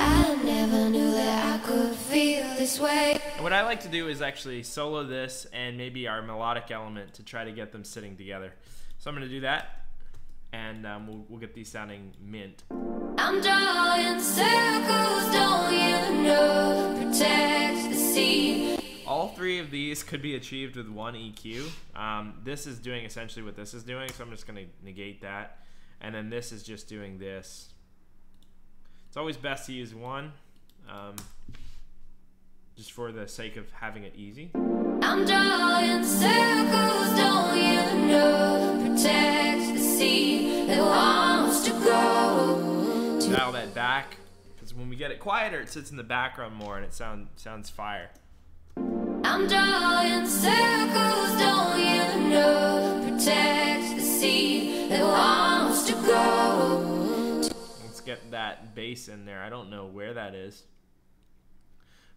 S3: I never knew that I could feel this way.
S2: And what I like to do is actually solo this and maybe our melodic element to try to get them sitting together. So I'm going to do that, and we'll get these sounding mint.
S3: I'm drawing circles, don't you know? Protect the seed.
S2: All three of these could be achieved with one EQ. This is doing essentially what this is doing, so I'm just going to negate that. And then this is just doing this. It's always best to use one, just for the sake of having it easy.
S3: I'm drawing circles, don't you know? Protect the seed that wants to grow.
S2: Dial that back, because when we get it quieter, it sits in the background more, and it sounds fire.
S3: I'm drawing circles, don't you know? Protect the seed that wants to grow.
S2: Let's get that bass in there. I don't know where that is,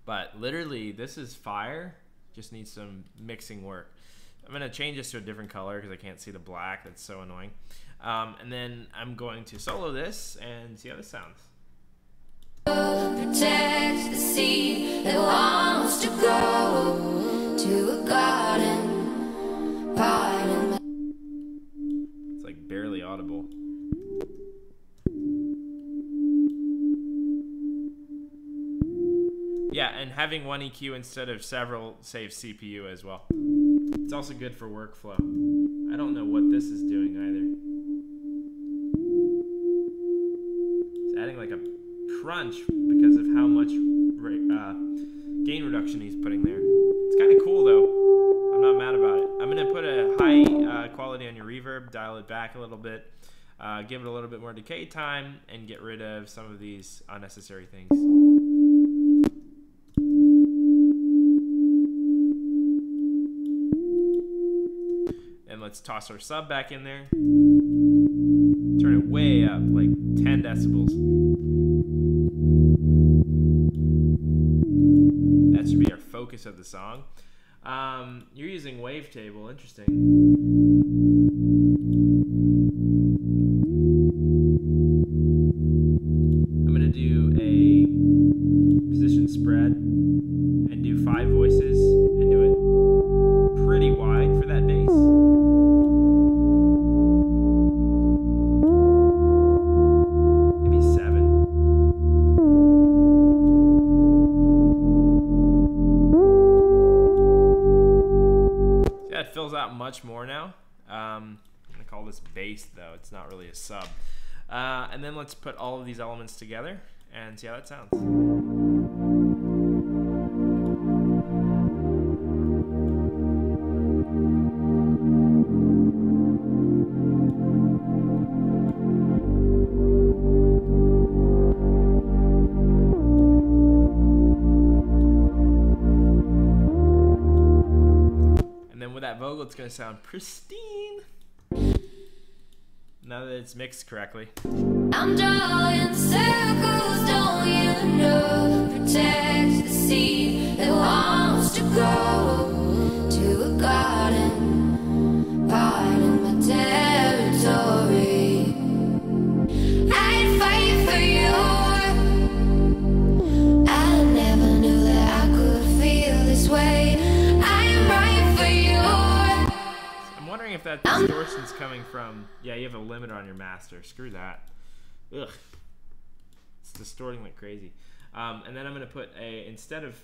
S2: but literally this is fire. Just needs some mixing work. I'm gonna change this to a different color because I can't see the black. That's so annoying. And then I'm going to solo this and see how this sounds.
S3: Protect the seed that wants to grow to a garden, part in my.
S2: It's like barely audible. Yeah, and having one EQ instead of several saves CPU as well. It's also good for workflow. I don't know what this is doing either. It's adding like a crunch because of how much gain reduction he's putting there. It's kind of cool though. I'm not mad about it. I'm gonna put a high quality on your reverb, dial it back a little bit, give it a little bit more decay time, and get rid of some of these unnecessary things. And let's toss our sub back in there. Turn it way up, like 10 decibels. That should be our focus of the song. You're using wavetable, interesting. I'm gonna do a position spread and do 5 voices and do it pretty wide for that bass. Maybe 7. See, that fills out much more now. I'm gonna call this bass though, it's not really a sub. And then let's put all of these elements together and see how that sounds. And then with that vocal, it's gonna sound pristine. Now that it's mixed correctly.
S3: I'm drawing circles, don't you know? Protect the seed that wants to grow to a garden, part in my territory.
S2: coming from, yeah, you have a limiter on your master. Screw that. Ugh. It's distorting like crazy. And then I'm going to put instead of,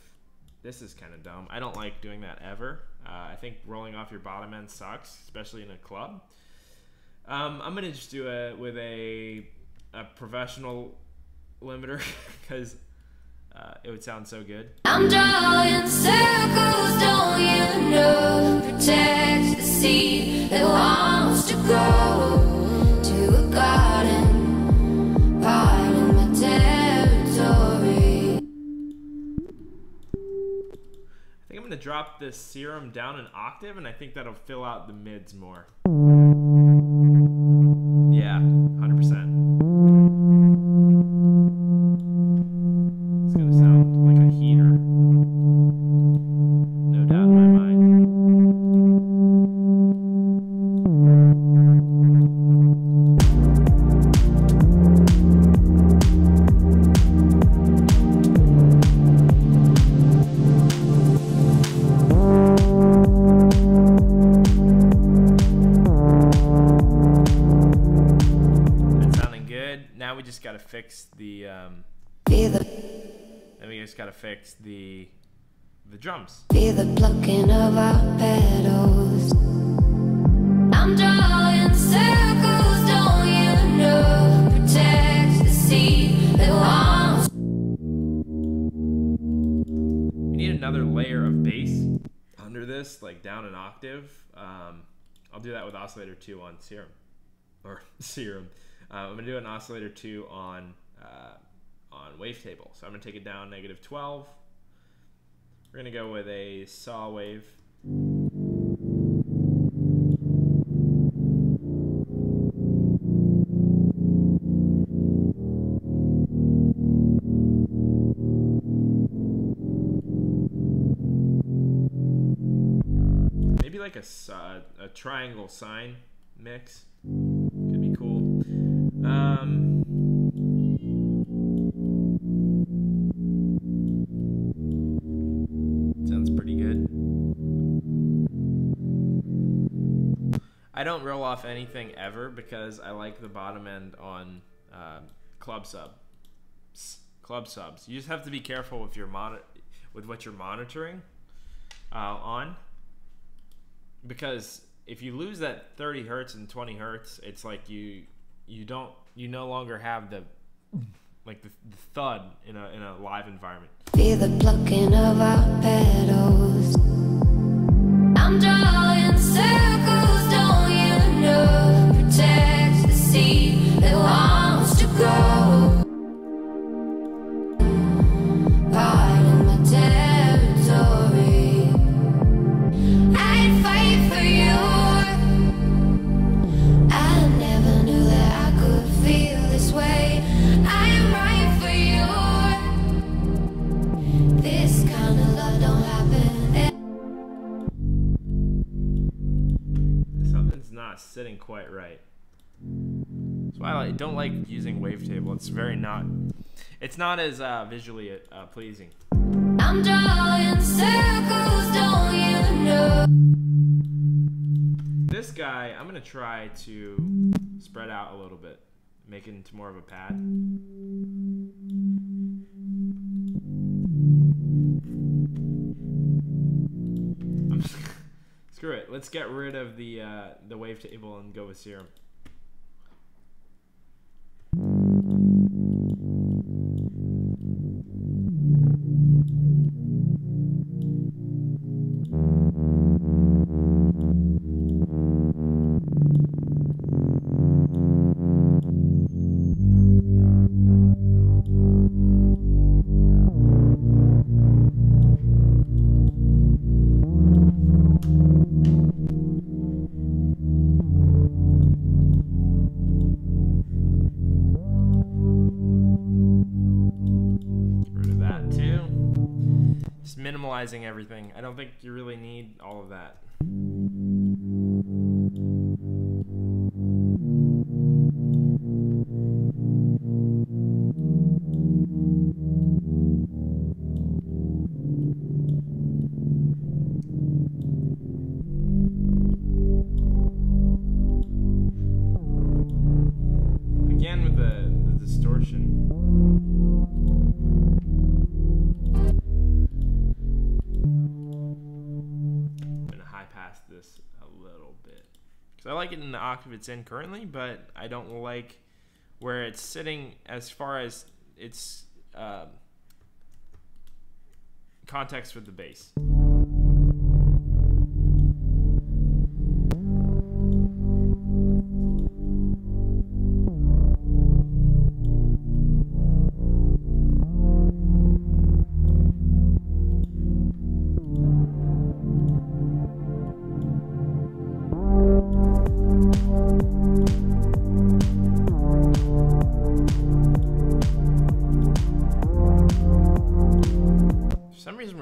S2: this is kind of dumb. I don't like doing that ever. I think rolling off your bottom end sucks, especially in a club. I'm going to just do it with a professional limiter because it would sound so good.
S3: I'm drawing circles, don't you know? Protect the seed that wants to grow to a garden, part of my territory.
S2: I think I'm going to drop this serum down an octave, and I think that'll fill out the mids more. Yeah, 100%. It's going to sound like a heater. No doubt in my mind. Now we just gotta fix the then we just gotta fix the drums.
S3: Be the plucking of our petals. I'm drawing circles, don't you know? Protect the seed that wants.
S2: We need another layer of bass under this, like down an octave. I'll do that with oscillator 2 on serum. I'm gonna do an oscillator 2 on wavetable. So I'm gonna take it down -12. We're gonna go with a saw wave. Maybe like a triangle sine mix. Could be cool. Sounds pretty good. I don't roll off anything ever because I like the bottom end on club subs. You just have to be careful with your with what you're monitoring on, because if you lose that 30 hertz and 20 hertz, it's like you no longer have the thud in a live environment.
S3: Be the plucking of our petals. I'm drawing circles, don't you know? Protect the seed that wants to grow. Part of my territory. I'd fight for you. I never knew that I could feel this way. I am right for you. This kind of love don't happen.
S2: Something's not sitting quite right. That's why I don't like using wavetable. It's not as visually pleasing.
S3: I'm drawing circles, don't you know?
S2: This guy, I'm gonna try to spread out a little bit, make it into more of a pad. Screw it. Let's get rid of the wavetable and go with serum. Minimalizing everything. I don't think you really need all of that. like it in the octave it's in currently, but I don't like where it's sitting as far as its context with the bass.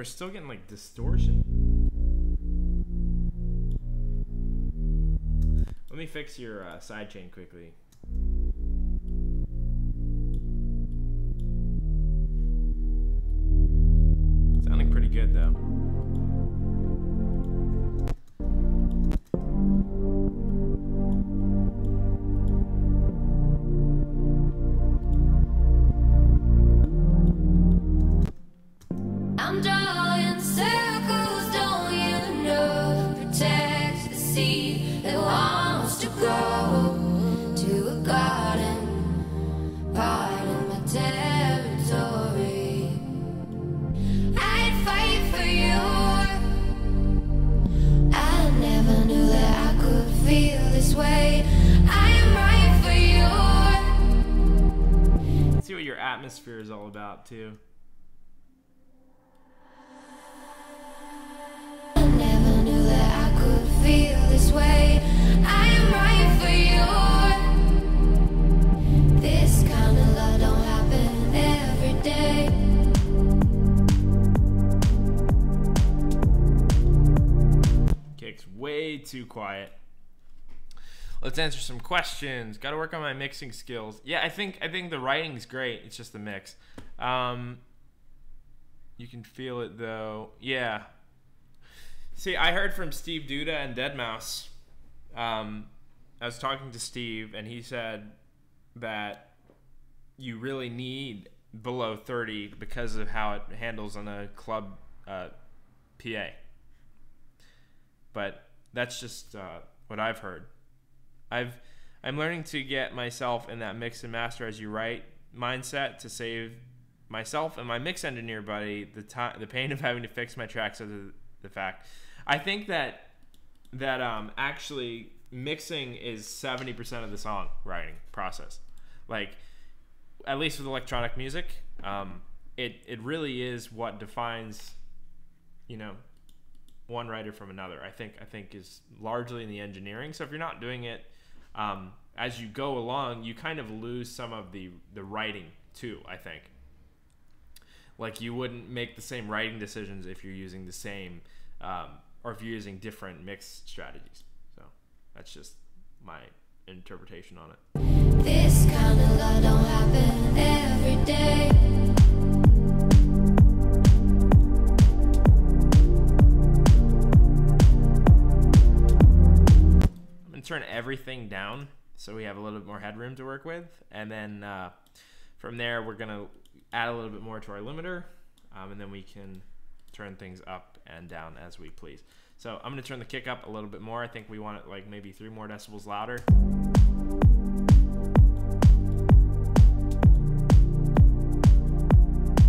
S2: Still getting like distortion. Let me fix your sidechain quickly. Sounding pretty good though.
S3: I'm drawing circles, don't you know? Protect the seed that wants to grow to a garden, part of my territory. I'd fight for you. I never knew that I could feel this way. I am right for you.
S2: Let's see what your atmosphere is all about too.
S3: Feel this way. I am right for you. This kind of love don't happen every day.
S2: Kick's way too quiet. Let's answer some questions. Got to work on my mixing skills. Yeah, I think the writing's great. It's just the mix. You can feel it though. Yeah. See, I heard from Steve Duda and Deadmau5. I was talking to Steve, and he said that you really need below 30 because of how it handles on a club PA. But that's just what I've heard. I'm learning to get myself in that mix and master as you write mindset to save myself and my mix engineer buddy the pain of having to fix my tracks after the fact. I think that actually mixing is 70% of the song writing process. Like, at least with electronic music, it really is what defines, you know, one writer from another. I think is largely in the engineering. So if you're not doing it as you go along, you kind of lose some of the writing too. I think. Like, you wouldn't make the same writing decisions if you're using the same. Or if you're using different mix strategies. So that's just my interpretation on it.
S3: This kind of love don't happen every day.
S2: I'm gonna turn everything down so we have a little bit more headroom to work with, and then from there we're gonna add a little bit more to our limiter, and then we can turn things up and down as we please. So I'm going to turn the kick up a little bit more. I think we want it like maybe 3 more decibels louder.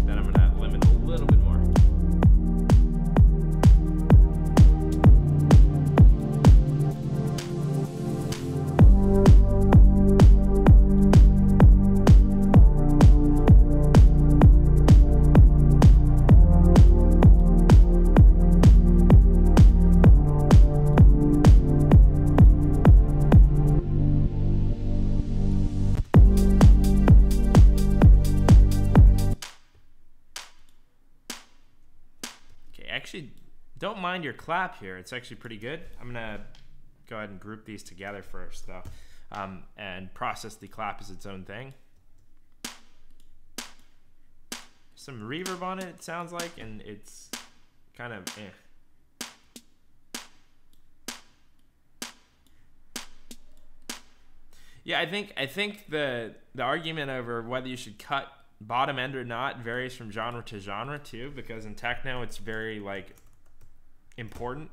S2: Then I'm going to limit a little bit more. Actually, don't mind your clap here. It's actually pretty good. I'm gonna go ahead and group these together first though, and process the clap as its own thing. Some reverb on it sounds like, and it's kind of Yeah, I think the argument over whether you should cut bottom end or not varies from genre to genre too, because in techno it's very like important.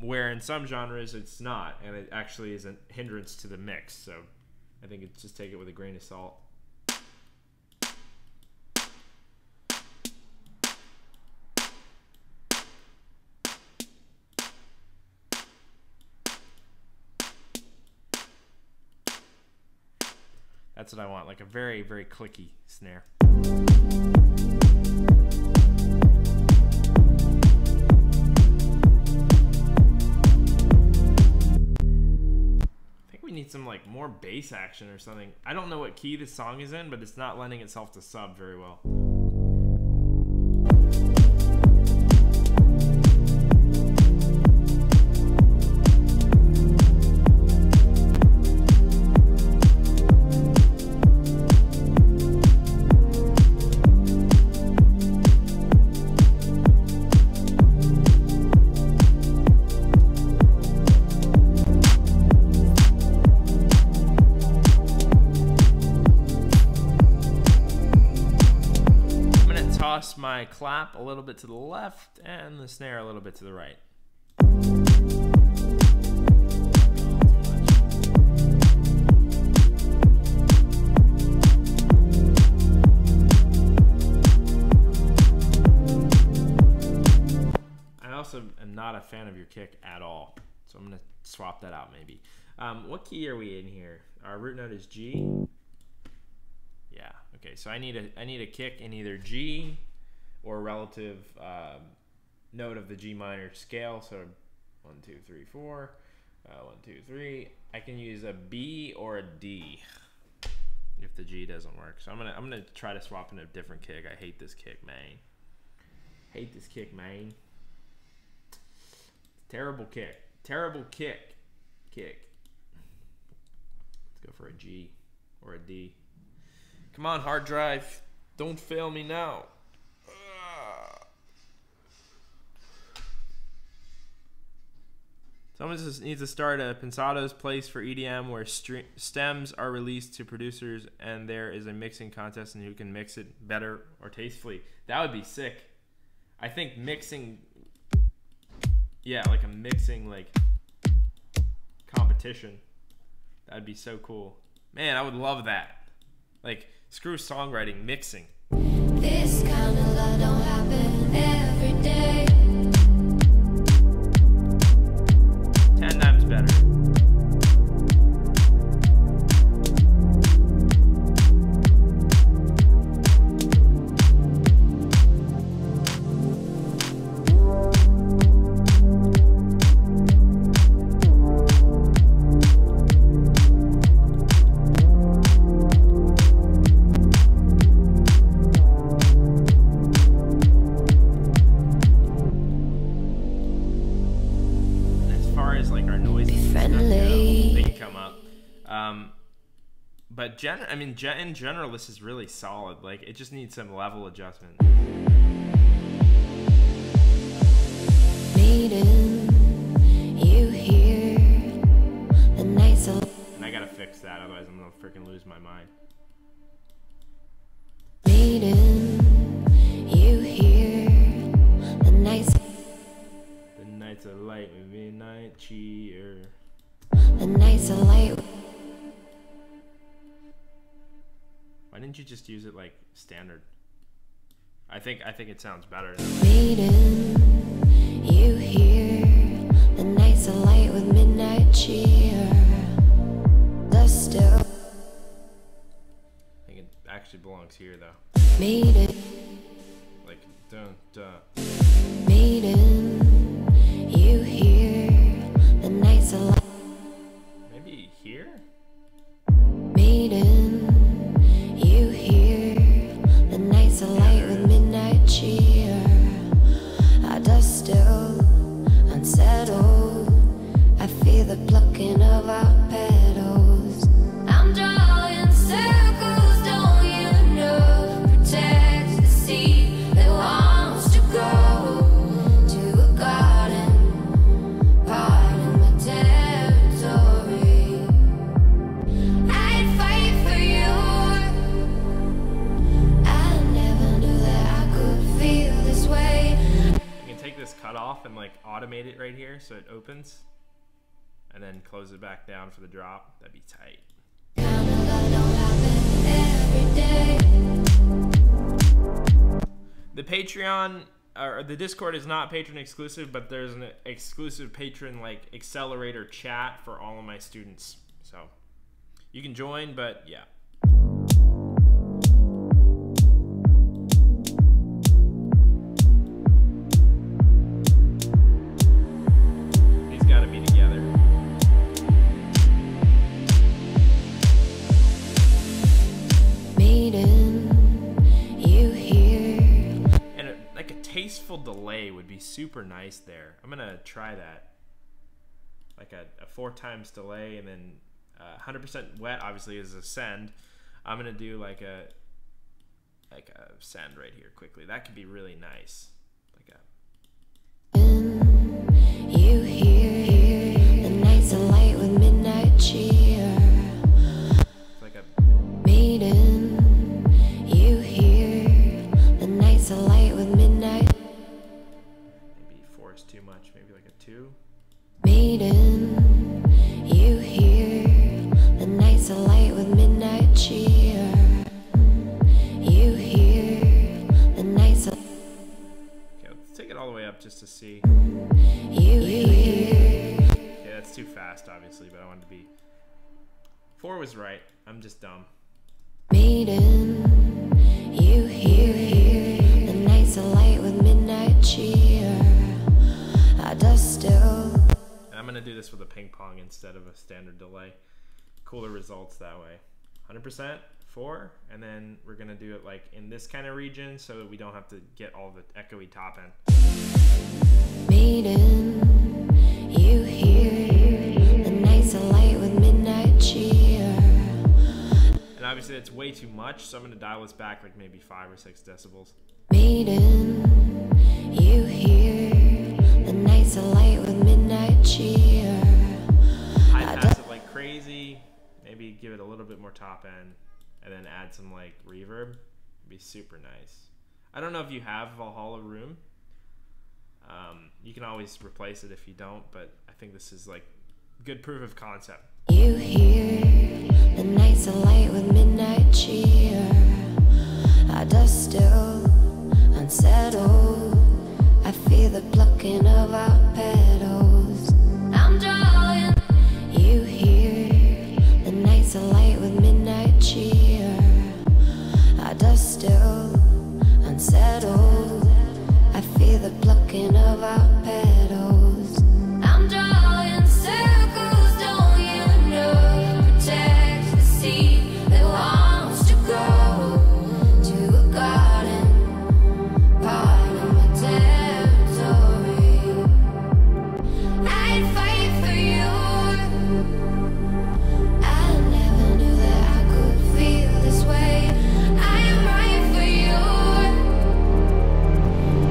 S2: Where in some genres it's not, and it actually is a hindrance to the mix. So I think it's just take it with a grain of salt. That's what I want, like a very, very clicky snare. I think we need some like more bass action or something. I don't know what key this song is in, but it's not lending itself to sub very well. My clap a little bit to the left and the snare a little bit to the right. I also am not a fan of your kick at all, so I'm gonna swap that out maybe. What key are we in here? Our root note is G. Yeah, okay, so I need a kick in either G or a relative note of the G minor scale. So 1, 2, 3, 4, 1, 2, 3. I can use a B or a D if the G doesn't work. So I'm gonna try to swap in a different kick. I hate this kick, man. Hate this kick, man. Terrible kick. Terrible kick. Let's go for a G or a D. Come on, hard drive. Don't fail me now. Someone just needs to start a Pensado's place for EDM where stems are released to producers and there is a mixing contest and who can mix it better or tastefully. That would be sick. I think mixing, yeah, like a mixing like competition. That'd be so cool. Man, I would love that. Like, screw songwriting, mixing.
S3: This kind of love don't happen every day.
S2: 10 times better. But in general, this is really solid. Like, it just needs some level adjustment.
S3: Maiden, you hear the nights of...
S2: And I gotta fix that, otherwise I'm gonna freaking lose my mind.
S3: Maiden, you hear the nights...
S2: The nights are light with midnight cheer.
S3: The nights are light...
S2: Why didn't you just use it like standard? I think it sounds better.
S3: Maiden, you hear the nights are light with midnight cheer. The still.
S2: I think it actually belongs here though.
S3: Maiden.
S2: Like dun dun.
S3: Maiden, you hear the nights are light.
S2: Maybe here?
S3: Maiden. You hear the nights are light with midnight cheer. Our dust still unsettled. I feel the plucking of our petals. I'm drawing circles, don't you know? Protect the sea that wants to go to a
S2: off and like automate it right here so it opens, and then close it back down for the drop. That'd be tight. The Patreon or the Discord is not patron exclusive, but there's an exclusive patron like accelerator chat for all of my students. So you can join, but yeah. These gotta be together. Like a tasteful delay would be super nice there. I'm gonna try that. Like a 4 times delay, and then 100% wet obviously is a send. I'm gonna do like a send right here quickly. That could be really nice. Like a
S3: you hear the nights are light with midnight cheer.
S2: it's like a
S3: Maiden, you hear the nights are light with midnight.
S2: maybe 4 is too much. Maybe like a 2.
S3: Maiden, you hear the nights are light with midnight cheer. You hear the nights are.
S2: Okay, let's take it all the way up just to see.
S3: You hear.
S2: Yeah, that's too fast, obviously, but I wanted to be. 4 was right. I'm just dumb.
S3: Maiden, you hear the nights are light with midnight cheer. I dust still.
S2: And I'm gonna do this with a ping pong instead of a standard delay. Cooler results that way. 100%, 4, and then we're gonna do it like in this kind of region so that we don't have to get all the echoey top end.
S3: Maiden, you hear the nights are light with midnight cheer.
S2: And obviously it's way too much, so I'm gonna dial this back like maybe 5 or 6 decibels.
S3: Maiden, you hear the nights are light with midnight cheer.
S2: High pass it like crazy, maybe give it a little bit more top end, and then add some like reverb. It'd be super nice. I don't know if you have Valhalla Room. You can always replace it if you don't, but I think this is like good proof of concept.
S3: You hear the nights are light with midnight cheer. I dust still, unsettled. I feel the plucking of our petals. I'm drawing. You hear the nights are light with midnight cheer. I dust still, unsettled. I feel the plucking of our petals. I'm drawing circles, don't you know? Protect the seed that wants to grow to a garden, part of my territory. I'd fight for you. I never knew that I could feel this way. I am right for you.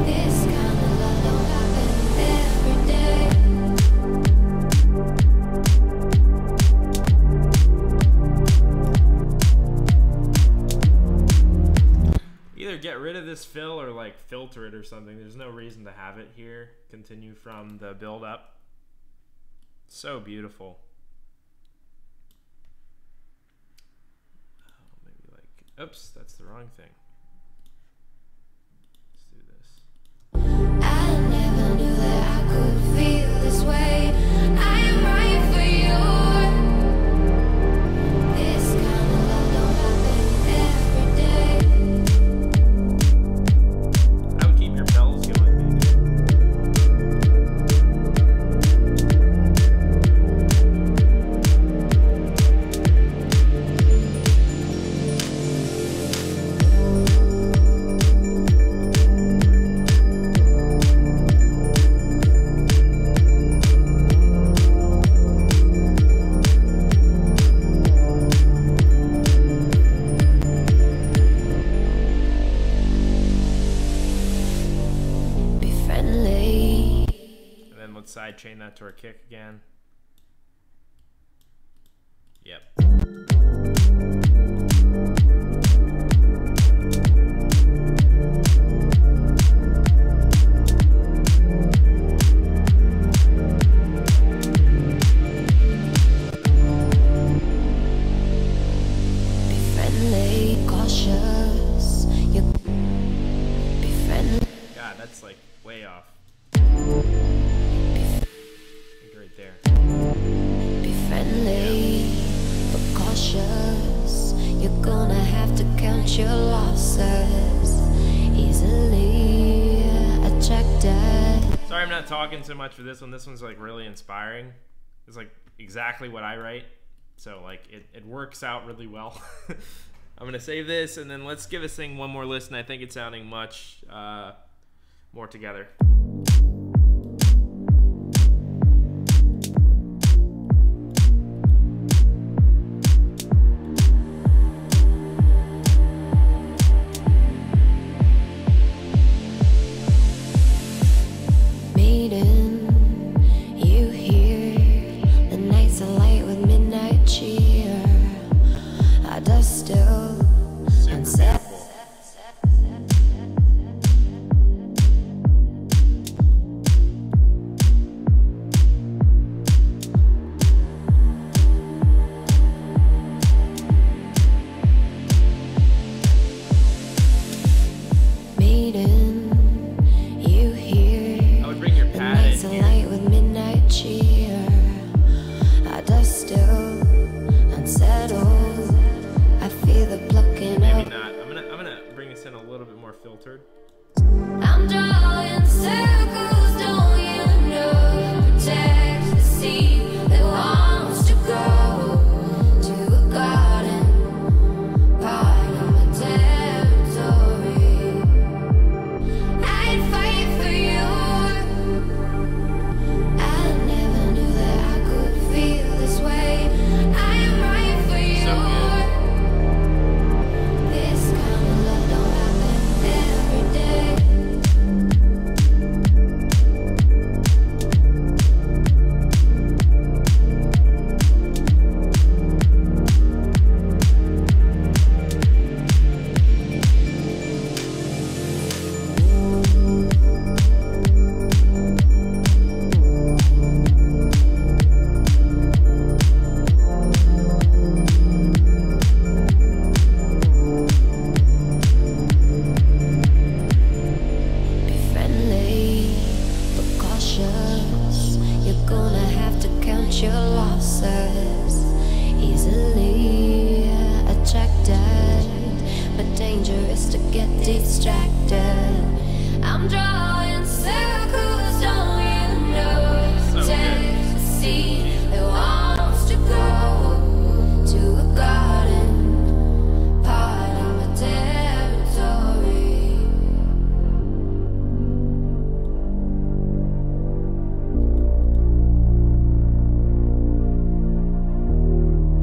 S3: This kind of love don't happen every day.
S2: Either get rid of this fill or like filter it or something. There's no reason to have it here. Continue from the build up. So beautiful. Oh, maybe like, oops, that's the wrong thing. Let's do this.
S3: I never knew that I could feel this way. I am right for you. This kind of love don't happen every day.
S2: I would keep your bells going, maybe.
S3: Be friendly.
S2: And then let's side chain that to our kick again. Yep. that's like way off. I think right there.
S3: Be friendly, but cautious. You're gonna have to count your losses. Easily attracted.
S2: Sorry I'm not talking so much for this one. This one's like really inspiring. It's like exactly what I write. So like it works out really well. I'm gonna save this and then let's give this thing one more listen. I think it's sounding much more together. Filtered.
S3: I'm drawing circles, don't you know? Protect the seed that wants to grow to a garden, part of my territory. I'd fight for you. I never knew that I could feel this way. I am right for you.
S2: So
S3: this kind of love don't happen every day. Be friendly, but cautious. You're gonna have to count your losses. Easily attracted, but dangerous to get distracted. I'm drawing circles, don't you know?
S2: So
S3: Take the seed that wants to grow to a garden, part of my territory.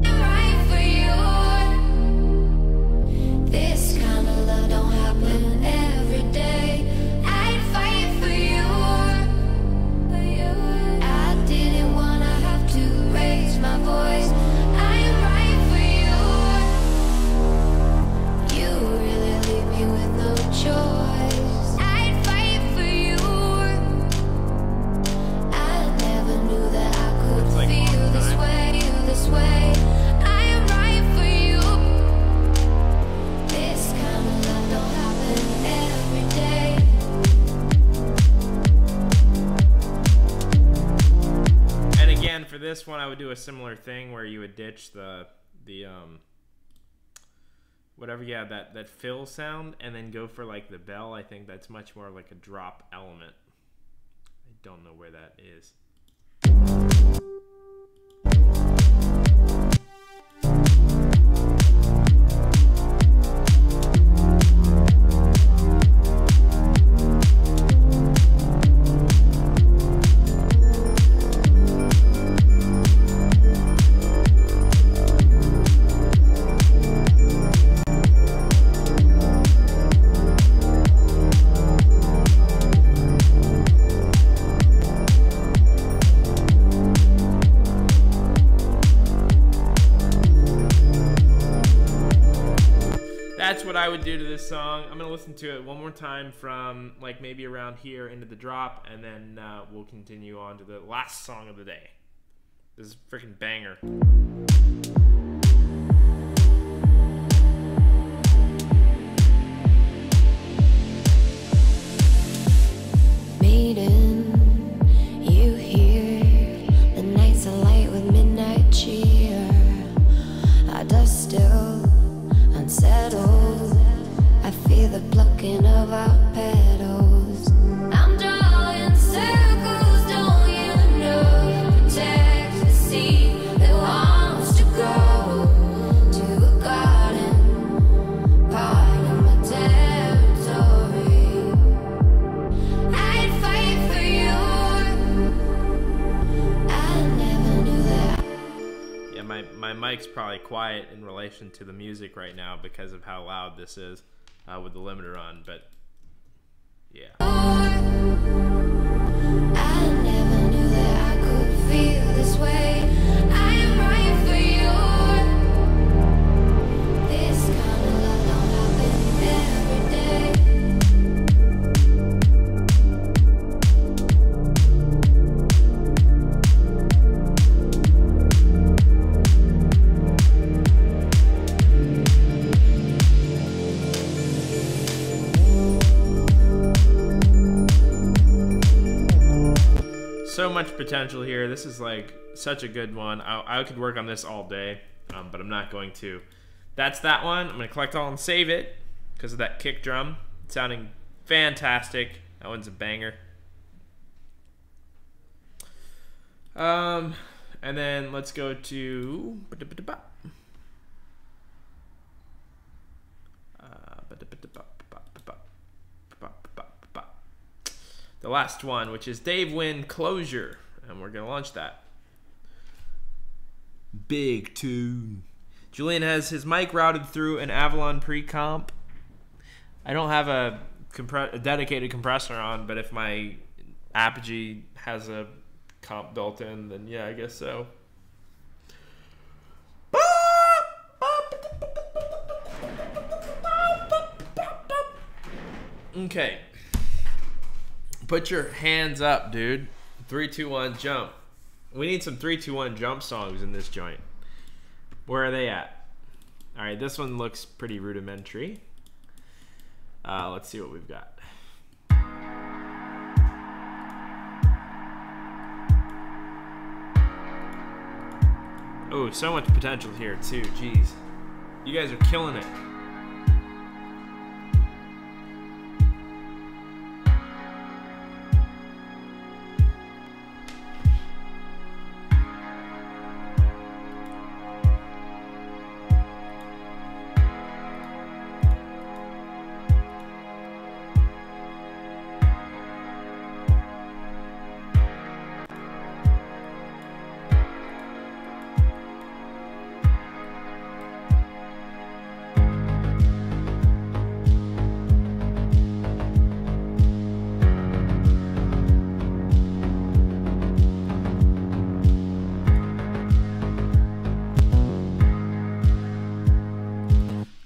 S3: Right for you. This kind of love don't happen every day. I'd fight for you. I didn't wanna have to raise my voice. I am right for you. You really leave me with no choice. I'd fight for you. I never knew that I could
S2: Looks like
S3: feel
S2: one
S3: this
S2: time.
S3: way, this way. I am right for you. This kind of love don't happen every day.
S2: And again, for this one, I would do a similar thing where you would ditch the whatever, yeah, that fill sound, and then go for like the bell. I think that's much more like a drop element. I don't know where that is. That's what I would do to this song. I'm gonna listen to it one more time from like maybe around here into the drop, and then we'll continue on to the last song of the day. This is a freaking banger.
S3: talking about petals. I'm drawing circles, don't you know? Protect the seed that wants to grow to a garden, part of my territory. I'd fight for you. I never knew that.
S2: Yeah, my mic's probably quiet in relation to the music right now because of how loud this is with the limiter on, but yeah.
S3: I never knew that I could feel this way. I am right for you. This kind of love don't happen every day.
S2: So much potential here. This is like such a good one. I could work on this all day, but I'm not going to. That's that one. I'm gonna collect all and save it because of that kick drum. It's sounding fantastic. That one's a banger. And then let's go to the last one, which is Dave Wynn Closure, and we're gonna launch that. Big tune. Julian has his mic routed through an Avalon pre-comp. I don't have a dedicated compressor on, but if my Apogee has a comp built in, then yeah, I guess so. Okay. Put your hands up, dude. 3, 2, 1, jump. We need some 3, 2, 1 jump songs in this joint. Where are they at? All right, this one looks pretty rudimentary. Let's see what we've got. Oh, so much potential here too. Jeez, you guys are killing it.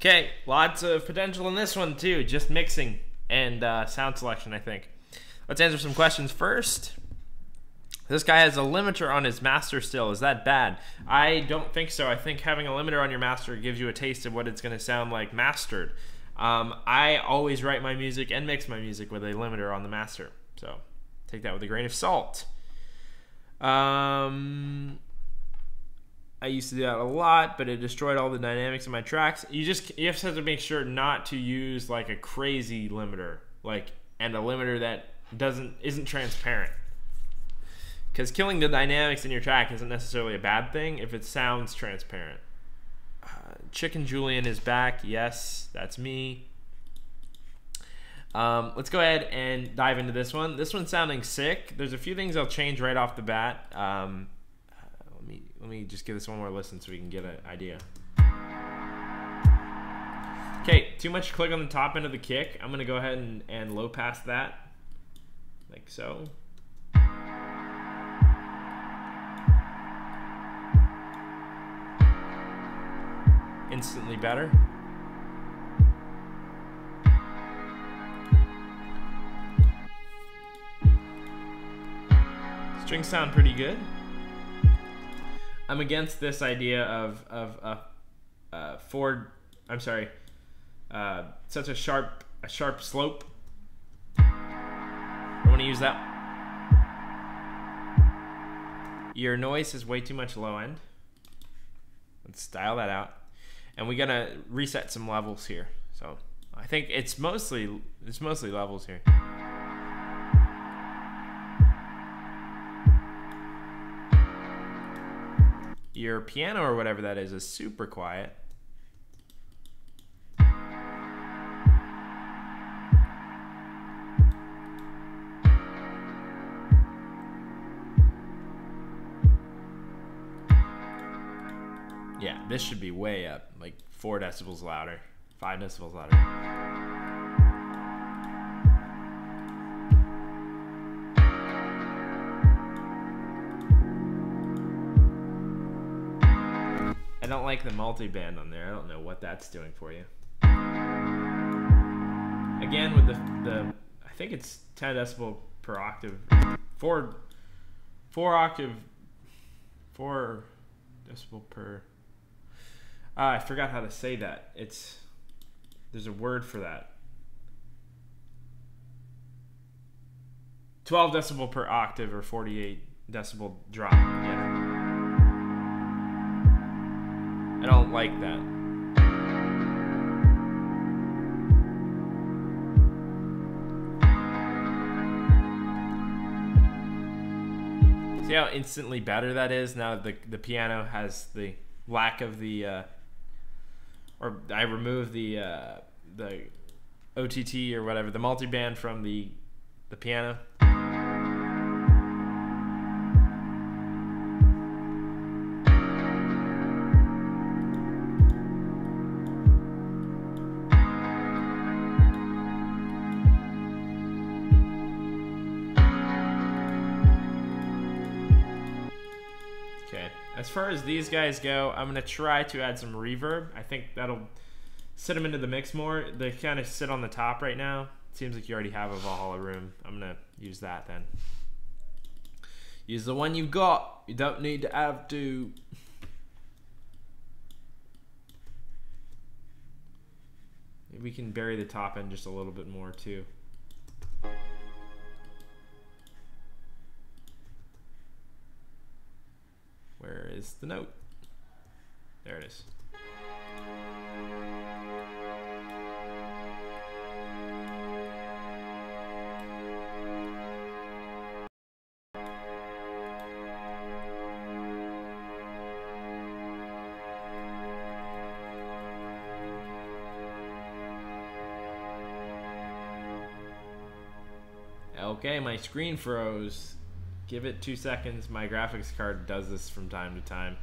S2: Okay, lots of potential in this one too, just mixing and sound selection, I think. Let's answer some questions first. This guy has a limiter on his master still. Is that bad? I don't think so. I think having a limiter on your master gives you a taste of what it's going to sound like mastered. I always write my music and mix my music with a limiter on the master, so take that with a grain of salt. I used to do that a lot, but it destroyed all the dynamics of my tracks. You have to make sure not to use like a crazy limiter, and a limiter that isn't transparent. Because killing the dynamics in your track isn't necessarily a bad thing if it sounds transparent. Chicken Julian is back. Yes, that's me. Let's go ahead and dive into this one. This one's sounding sick. There's a few things I'll change right off the bat. Let me just give this one more listen so we can get an idea. Okay, too much click on the top end of the kick. I'm gonna go ahead and low pass that, like so. Instantly better. Strings sound pretty good. I'm against this idea of such a sharp slope. I want to use that. Your noise is way too much low end. Let's style that out. And we gotta reset some levels here. So I think it's mostly levels here. Your piano or whatever that is super quiet. Yeah, this should be way up, like 4 decibels louder, 5 decibels louder. I don't like the multi-band on there. I don't know what that's doing for you. Again, with the I think it's 10 decibel per octave, 4 decibel per. I forgot how to say that. There's a word for that. 12 decibel per octave or 48 decibel drop. Yeah. I don't like that. See how instantly better that is now that the piano has the lack of the or I removed the OTT or whatever, the multiband from the piano. As far as these guys go, I'm gonna try to add some reverb. I think that'll set them into the mix more. They kind of sit on the top right now. Seems like you already have a Valhalla room. I'm gonna use that then. Use the one you got. You don't need to have to. Maybe we can bury the top end just a little bit more too. Where is the note? There it is. Okay, my screen froze. Give it 2 seconds. My graphics card does this from time to time.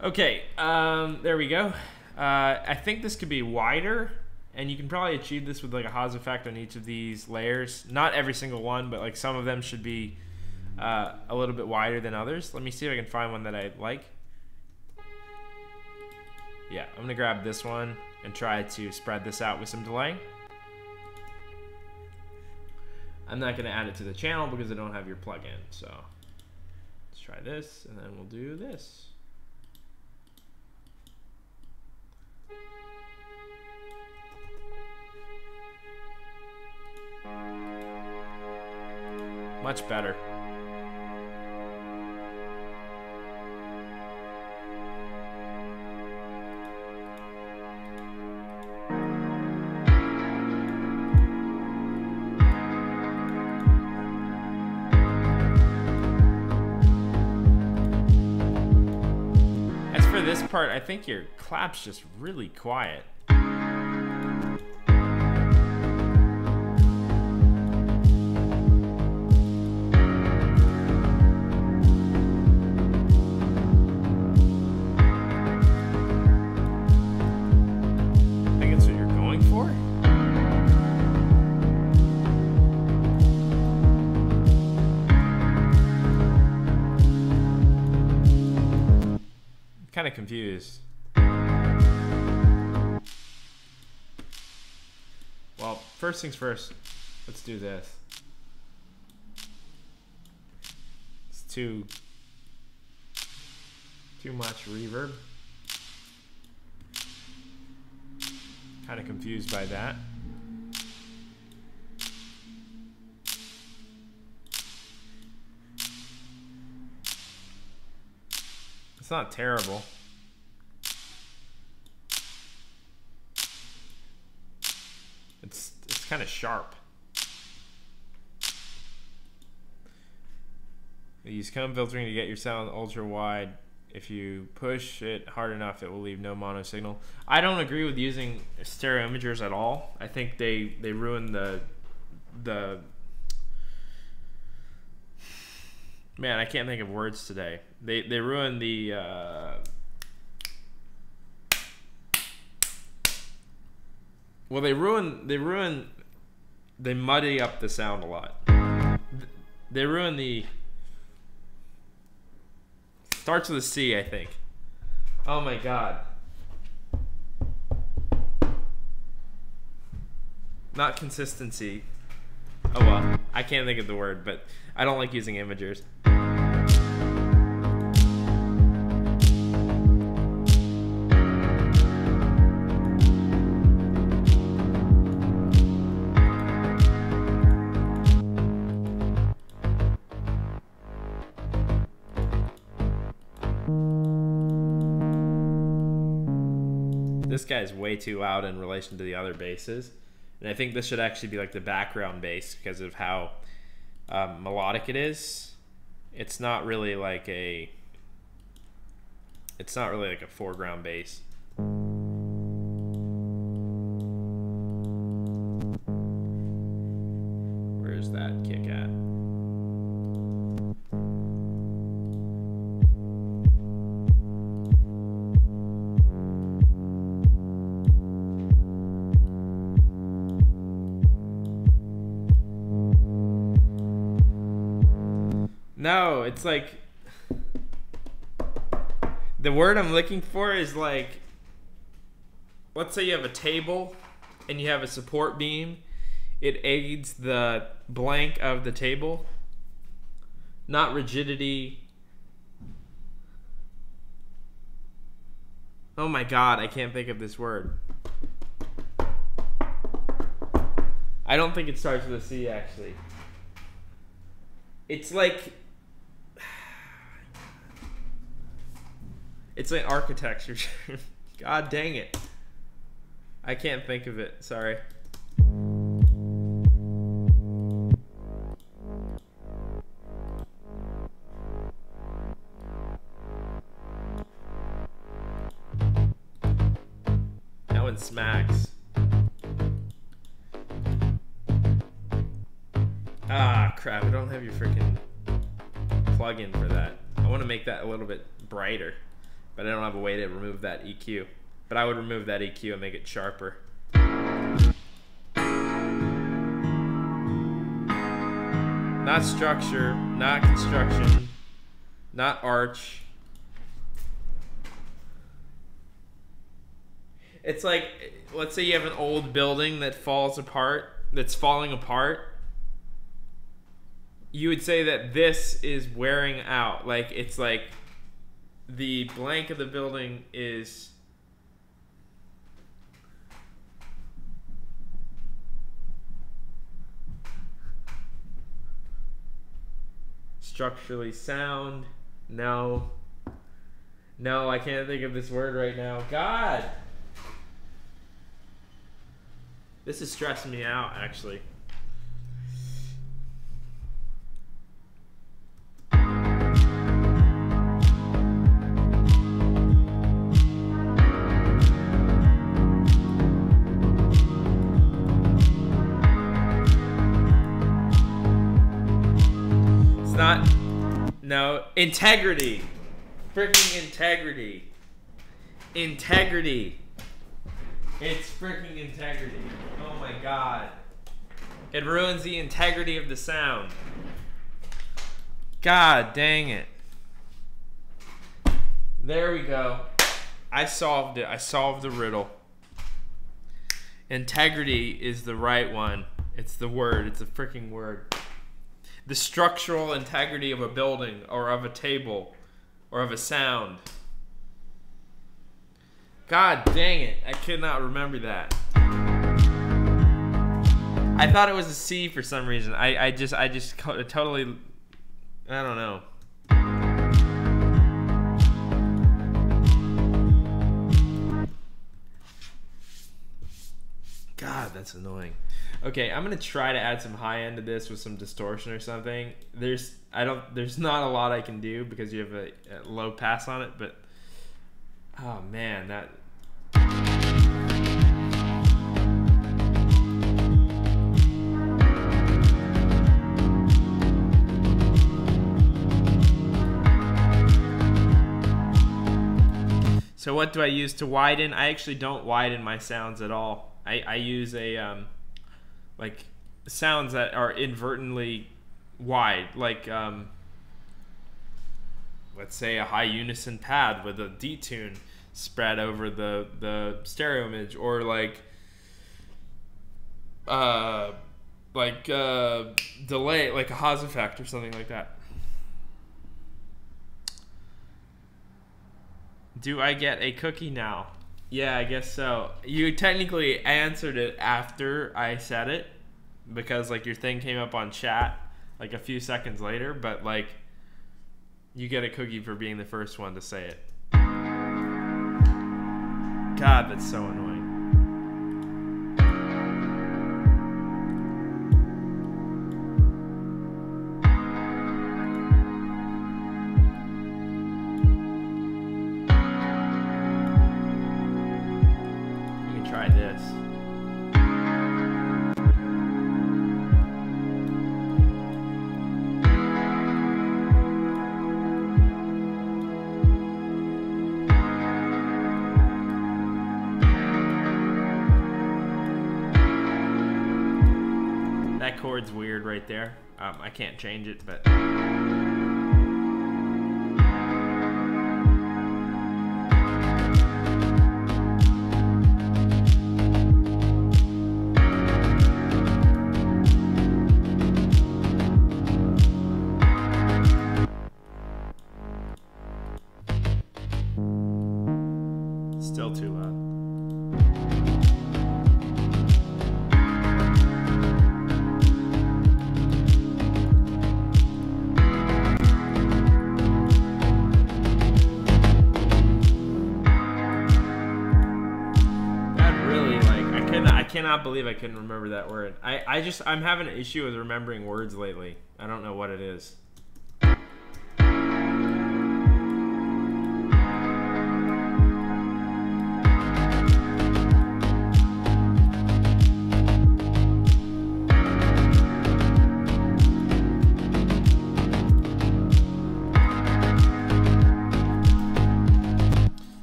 S2: Okay, there we go. I think this could be wider, and you can probably achieve this with like a Haas effect on each of these layers. Not every single one, but like some of them should be a little bit wider than others. Let me see if I can find one that I like. Yeah, I'm gonna grab this one and try to spread this out with some delay. I'm not going to add it to the channel because I don't have your plugin. So let's try this, and then we'll do this. Much better. This part, I think your clap's just really quiet. I think it's what you're going for. Kind of confused. Well, first things first, let's do this. It's too much reverb. Kind of confused by that. It's not terrible. kind of sharp. Use comb filtering to get your sound ultra wide. If you push it hard enough, it will leave no mono signal. I don't agree with using stereo imagers at all. I think they ruin the man, I can't think of words today. They ruin the well, they muddy up the sound a lot. They ruin the starts with a C, I think. Oh my god. Not consistency. Oh well, I can't think of the word, but I don't like using imagers. This guy's way too loud in relation to the other basses. And I think this should actually be like the background bass because of how melodic it is. It's not really like a foreground bass. Where's that kick at? No, it's like the word I'm looking for is like, let's say you have a table and you have a support beam. It aids the blank of the table, not rigidity. Oh my god, I can't think of this word. I don't think it starts with a C actually. It's like architecture. God dang it. I can't think of it. Sorry. That one smacks. Ah, crap. I don't have your freaking plug-in for that. I want to make that a little bit brighter, but I don't have a way to remove that EQ. But I would remove that EQ and make it sharper. Not structure, not construction, not arch. It's like, let's say you have an old building that falls apart, that's falling apart. You would say that this is wearing out. Like, it's like the blank of the building is structurally sound. No, I can't think of this word right now. God, this is stressing me out actually. No, integrity. Freaking integrity. Integrity. It's freaking integrity. Oh my god. It ruins the integrity of the sound. God dang it. There we go. I solved it. I solved the riddle. Integrity is the right one. It's the word. It's a freaking word. The structural integrity of a building or of a table or of a sound. God dang it. I could not remember that. I thought it was a C for some reason. I just totally, I don't know. God, that's annoying. Okay, I'm gonna try to add some high end to this with some distortion or something. There's not a lot I can do because you have a low pass on it, but oh man, that. So what do I use to widen? I actually don't widen my sounds at all. I use a like sounds that are inadvertently wide, like let's say a high unison pad with a detune spread over the stereo image, or delay, like a Haas effect or something like that. Do I get a cookie now? Yeah, I guess so. You technically answered it after I said it, because like your thing came up on chat like a few seconds later, but like you get a cookie for being the first one to say it. God, that's so annoying. Try this. That chord's weird right there. I can't change it, but still too loud. That really, I cannot believe I couldn't remember that word. I'm having an issue with remembering words lately. I don't know what it is.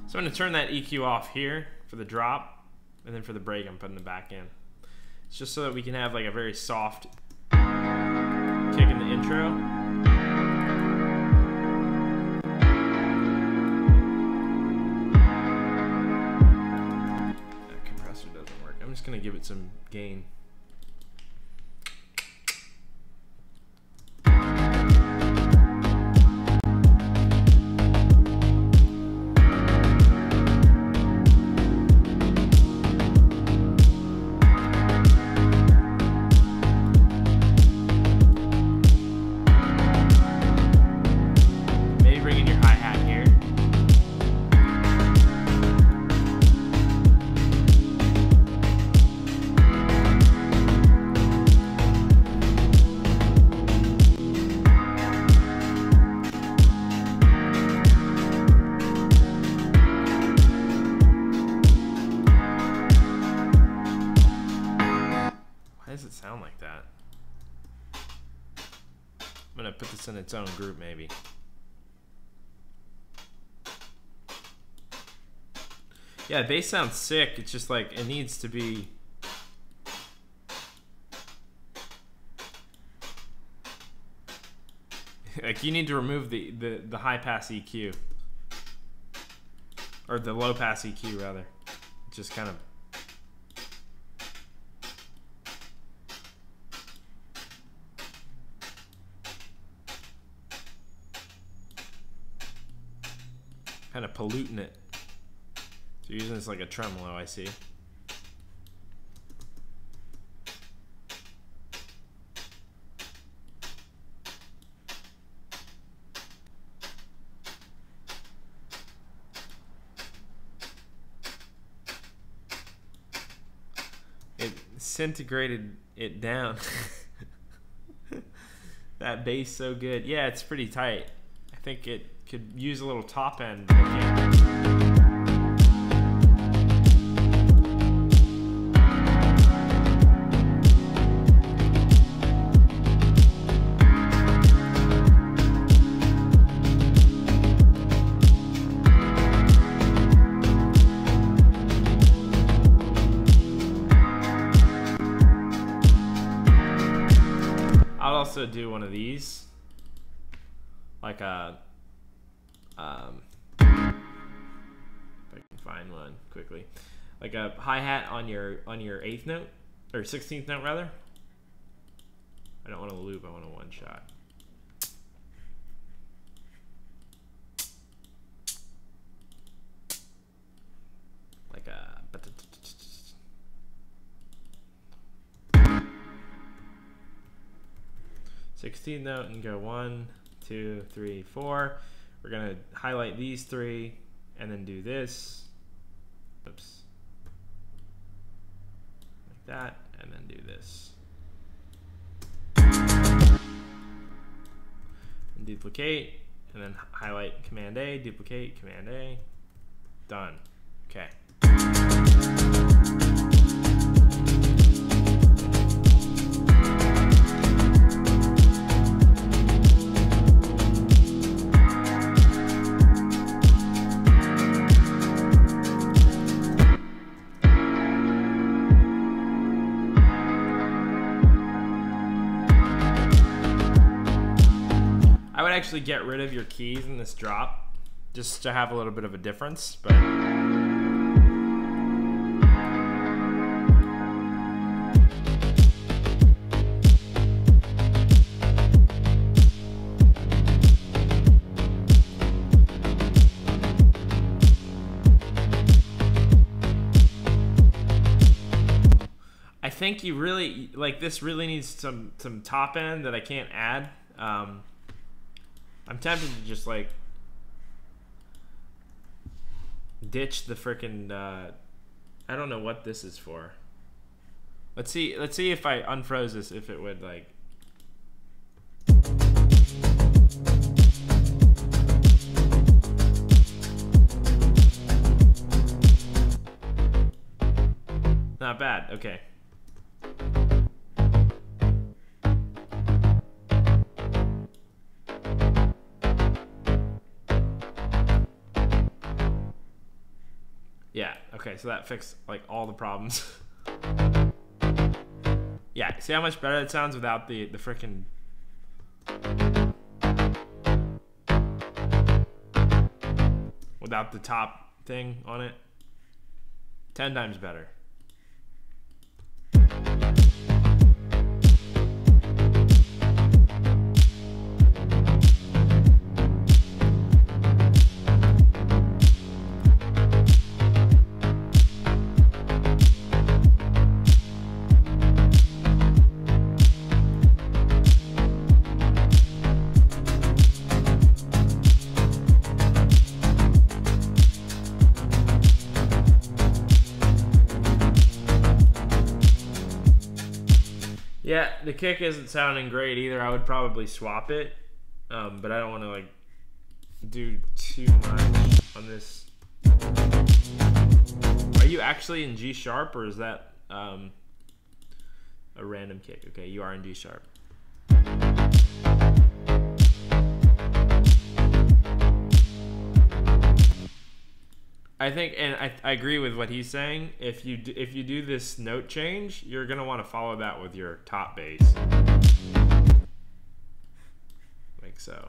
S2: So I'm going to turn that EQ off here for the drop, and then for the break I'm putting it back in. It's just so that we can have like a very soft kick in the intro. That compressor doesn't work. I'm just going to give it some gain. Why does it sound like that? I'm gonna put this in its own group maybe. Yeah, bass sounds sick. It's just like it needs to be. Like you need to remove the high pass EQ. Or the low pass EQ rather. It's just kind of. Kind of polluting it. So you're using this like a tremolo, I see. disintegrated it down. That bass so good. Yeah, it's pretty tight. I think it could use a little top end. But I can't. Also do one of these, like a if I can find one quickly, like a hi-hat on your 8th note or 16th note rather. I don't want a loop, I want a one shot. Like a 16th note and go 1, 2, 3, 4. We're gonna highlight these 3 and then do this. Oops. Like that, and then do this. And duplicate, and then highlight Command A, duplicate, Command A. Done. Okay. I would actually get rid of your keys in this drop just to have a little bit of a difference, but I think you really like this. Really needs some top end that I can't add. I'm tempted to just like ditch the frickin' I don't know what this is for. Let's see if I unfroze this, if it would like. Not bad. Okay. Yeah, okay, so that fixed like all the problems. Yeah, see how much better it sounds without the frickin' without the top thing on it. 10 times better. Yeah, the kick isn't sounding great either. I would probably swap it, but I don't want to like do too much on this. Are you actually in G sharp, or is that a random kick? Okay, you are in G sharp. I think, and I agree with what he's saying. If you do this note change, you're gonna want to follow that with your top bass, like so.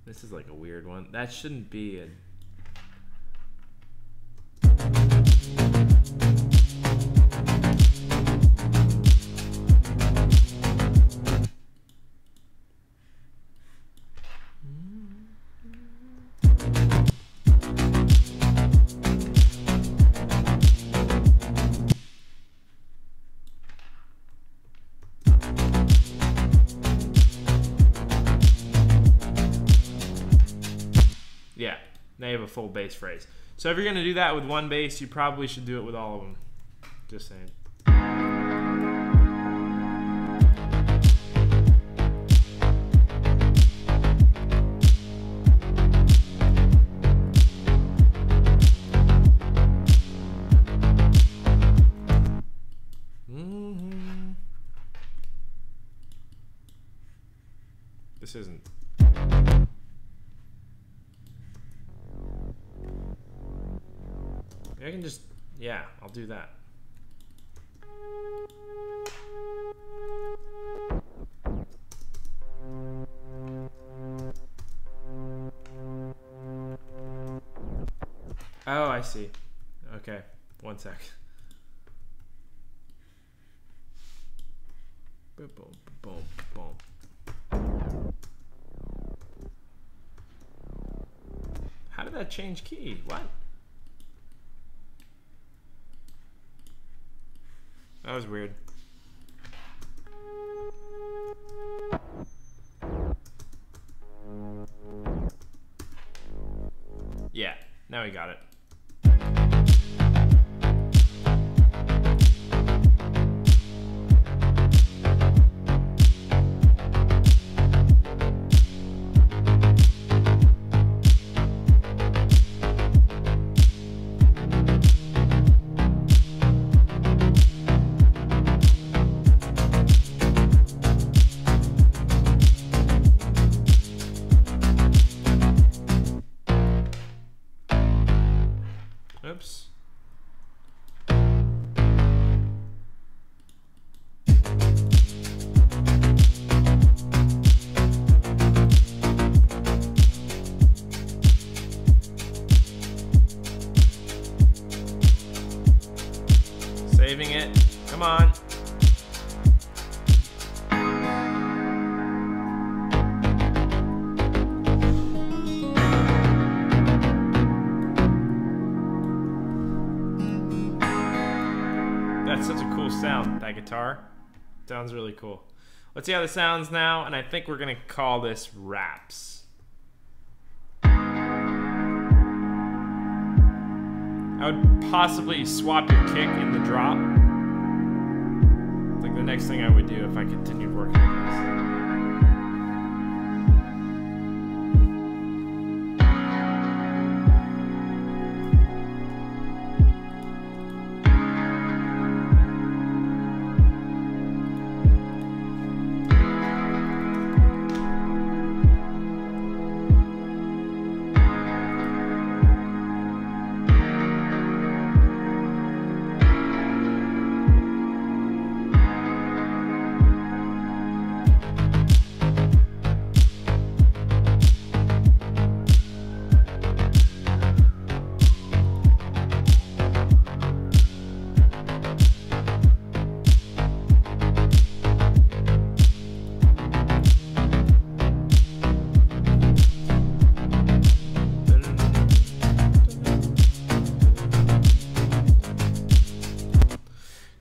S2: This is like a weird one. That shouldn't be a... have a full bass phrase. So if you're going to do that with one bass, you probably should do it with all of them. Just saying. This isn't. I can just, yeah, I'll do that. Oh, I see. Okay, one sec. Boom, boom, boom, boom. How did that change key? What? That was weird. Yeah, now we got it. Oops. Saving it. Come on. That's such a cool sound, that guitar. Sounds really cool. Let's see how this sounds now, and I think we're gonna call this raps. I would possibly swap your kick in the drop. It's like the next thing I would do if I continued working on this.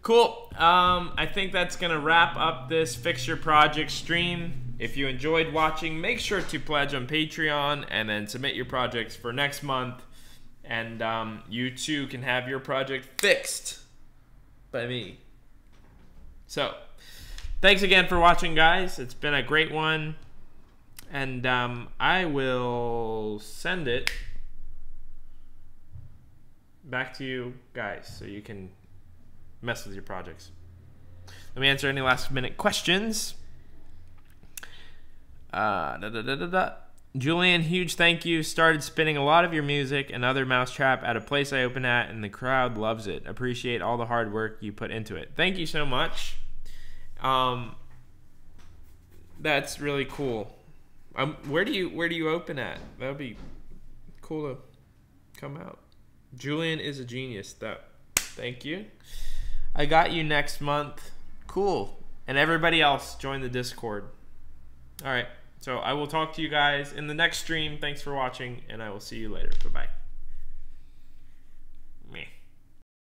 S2: Cool. I think that's going to wrap up this Fix Your Project stream. If you enjoyed watching, make sure to pledge on Patreon and then submit your projects for next month. And you too can have your project fixed by me. So, thanks again for watching, guys. It's been a great one. And I will send it back to you guys so you can mess with your projects. Let me answer any last minute questions. Julian, huge thank you. Started spinning a lot of your music and other Mousetrap at a place I open at, and the crowd loves it. Appreciate all the hard work you put into it. Thank you so much. That's really cool. Where do you open at? That would be cool to come out. Julian is a genius. Thank you. I got you next month. Cool. And everybody else, join the Discord. All right. So I will talk to you guys in the next stream. Thanks for watching, and I will see you later. Bye-bye. Meh.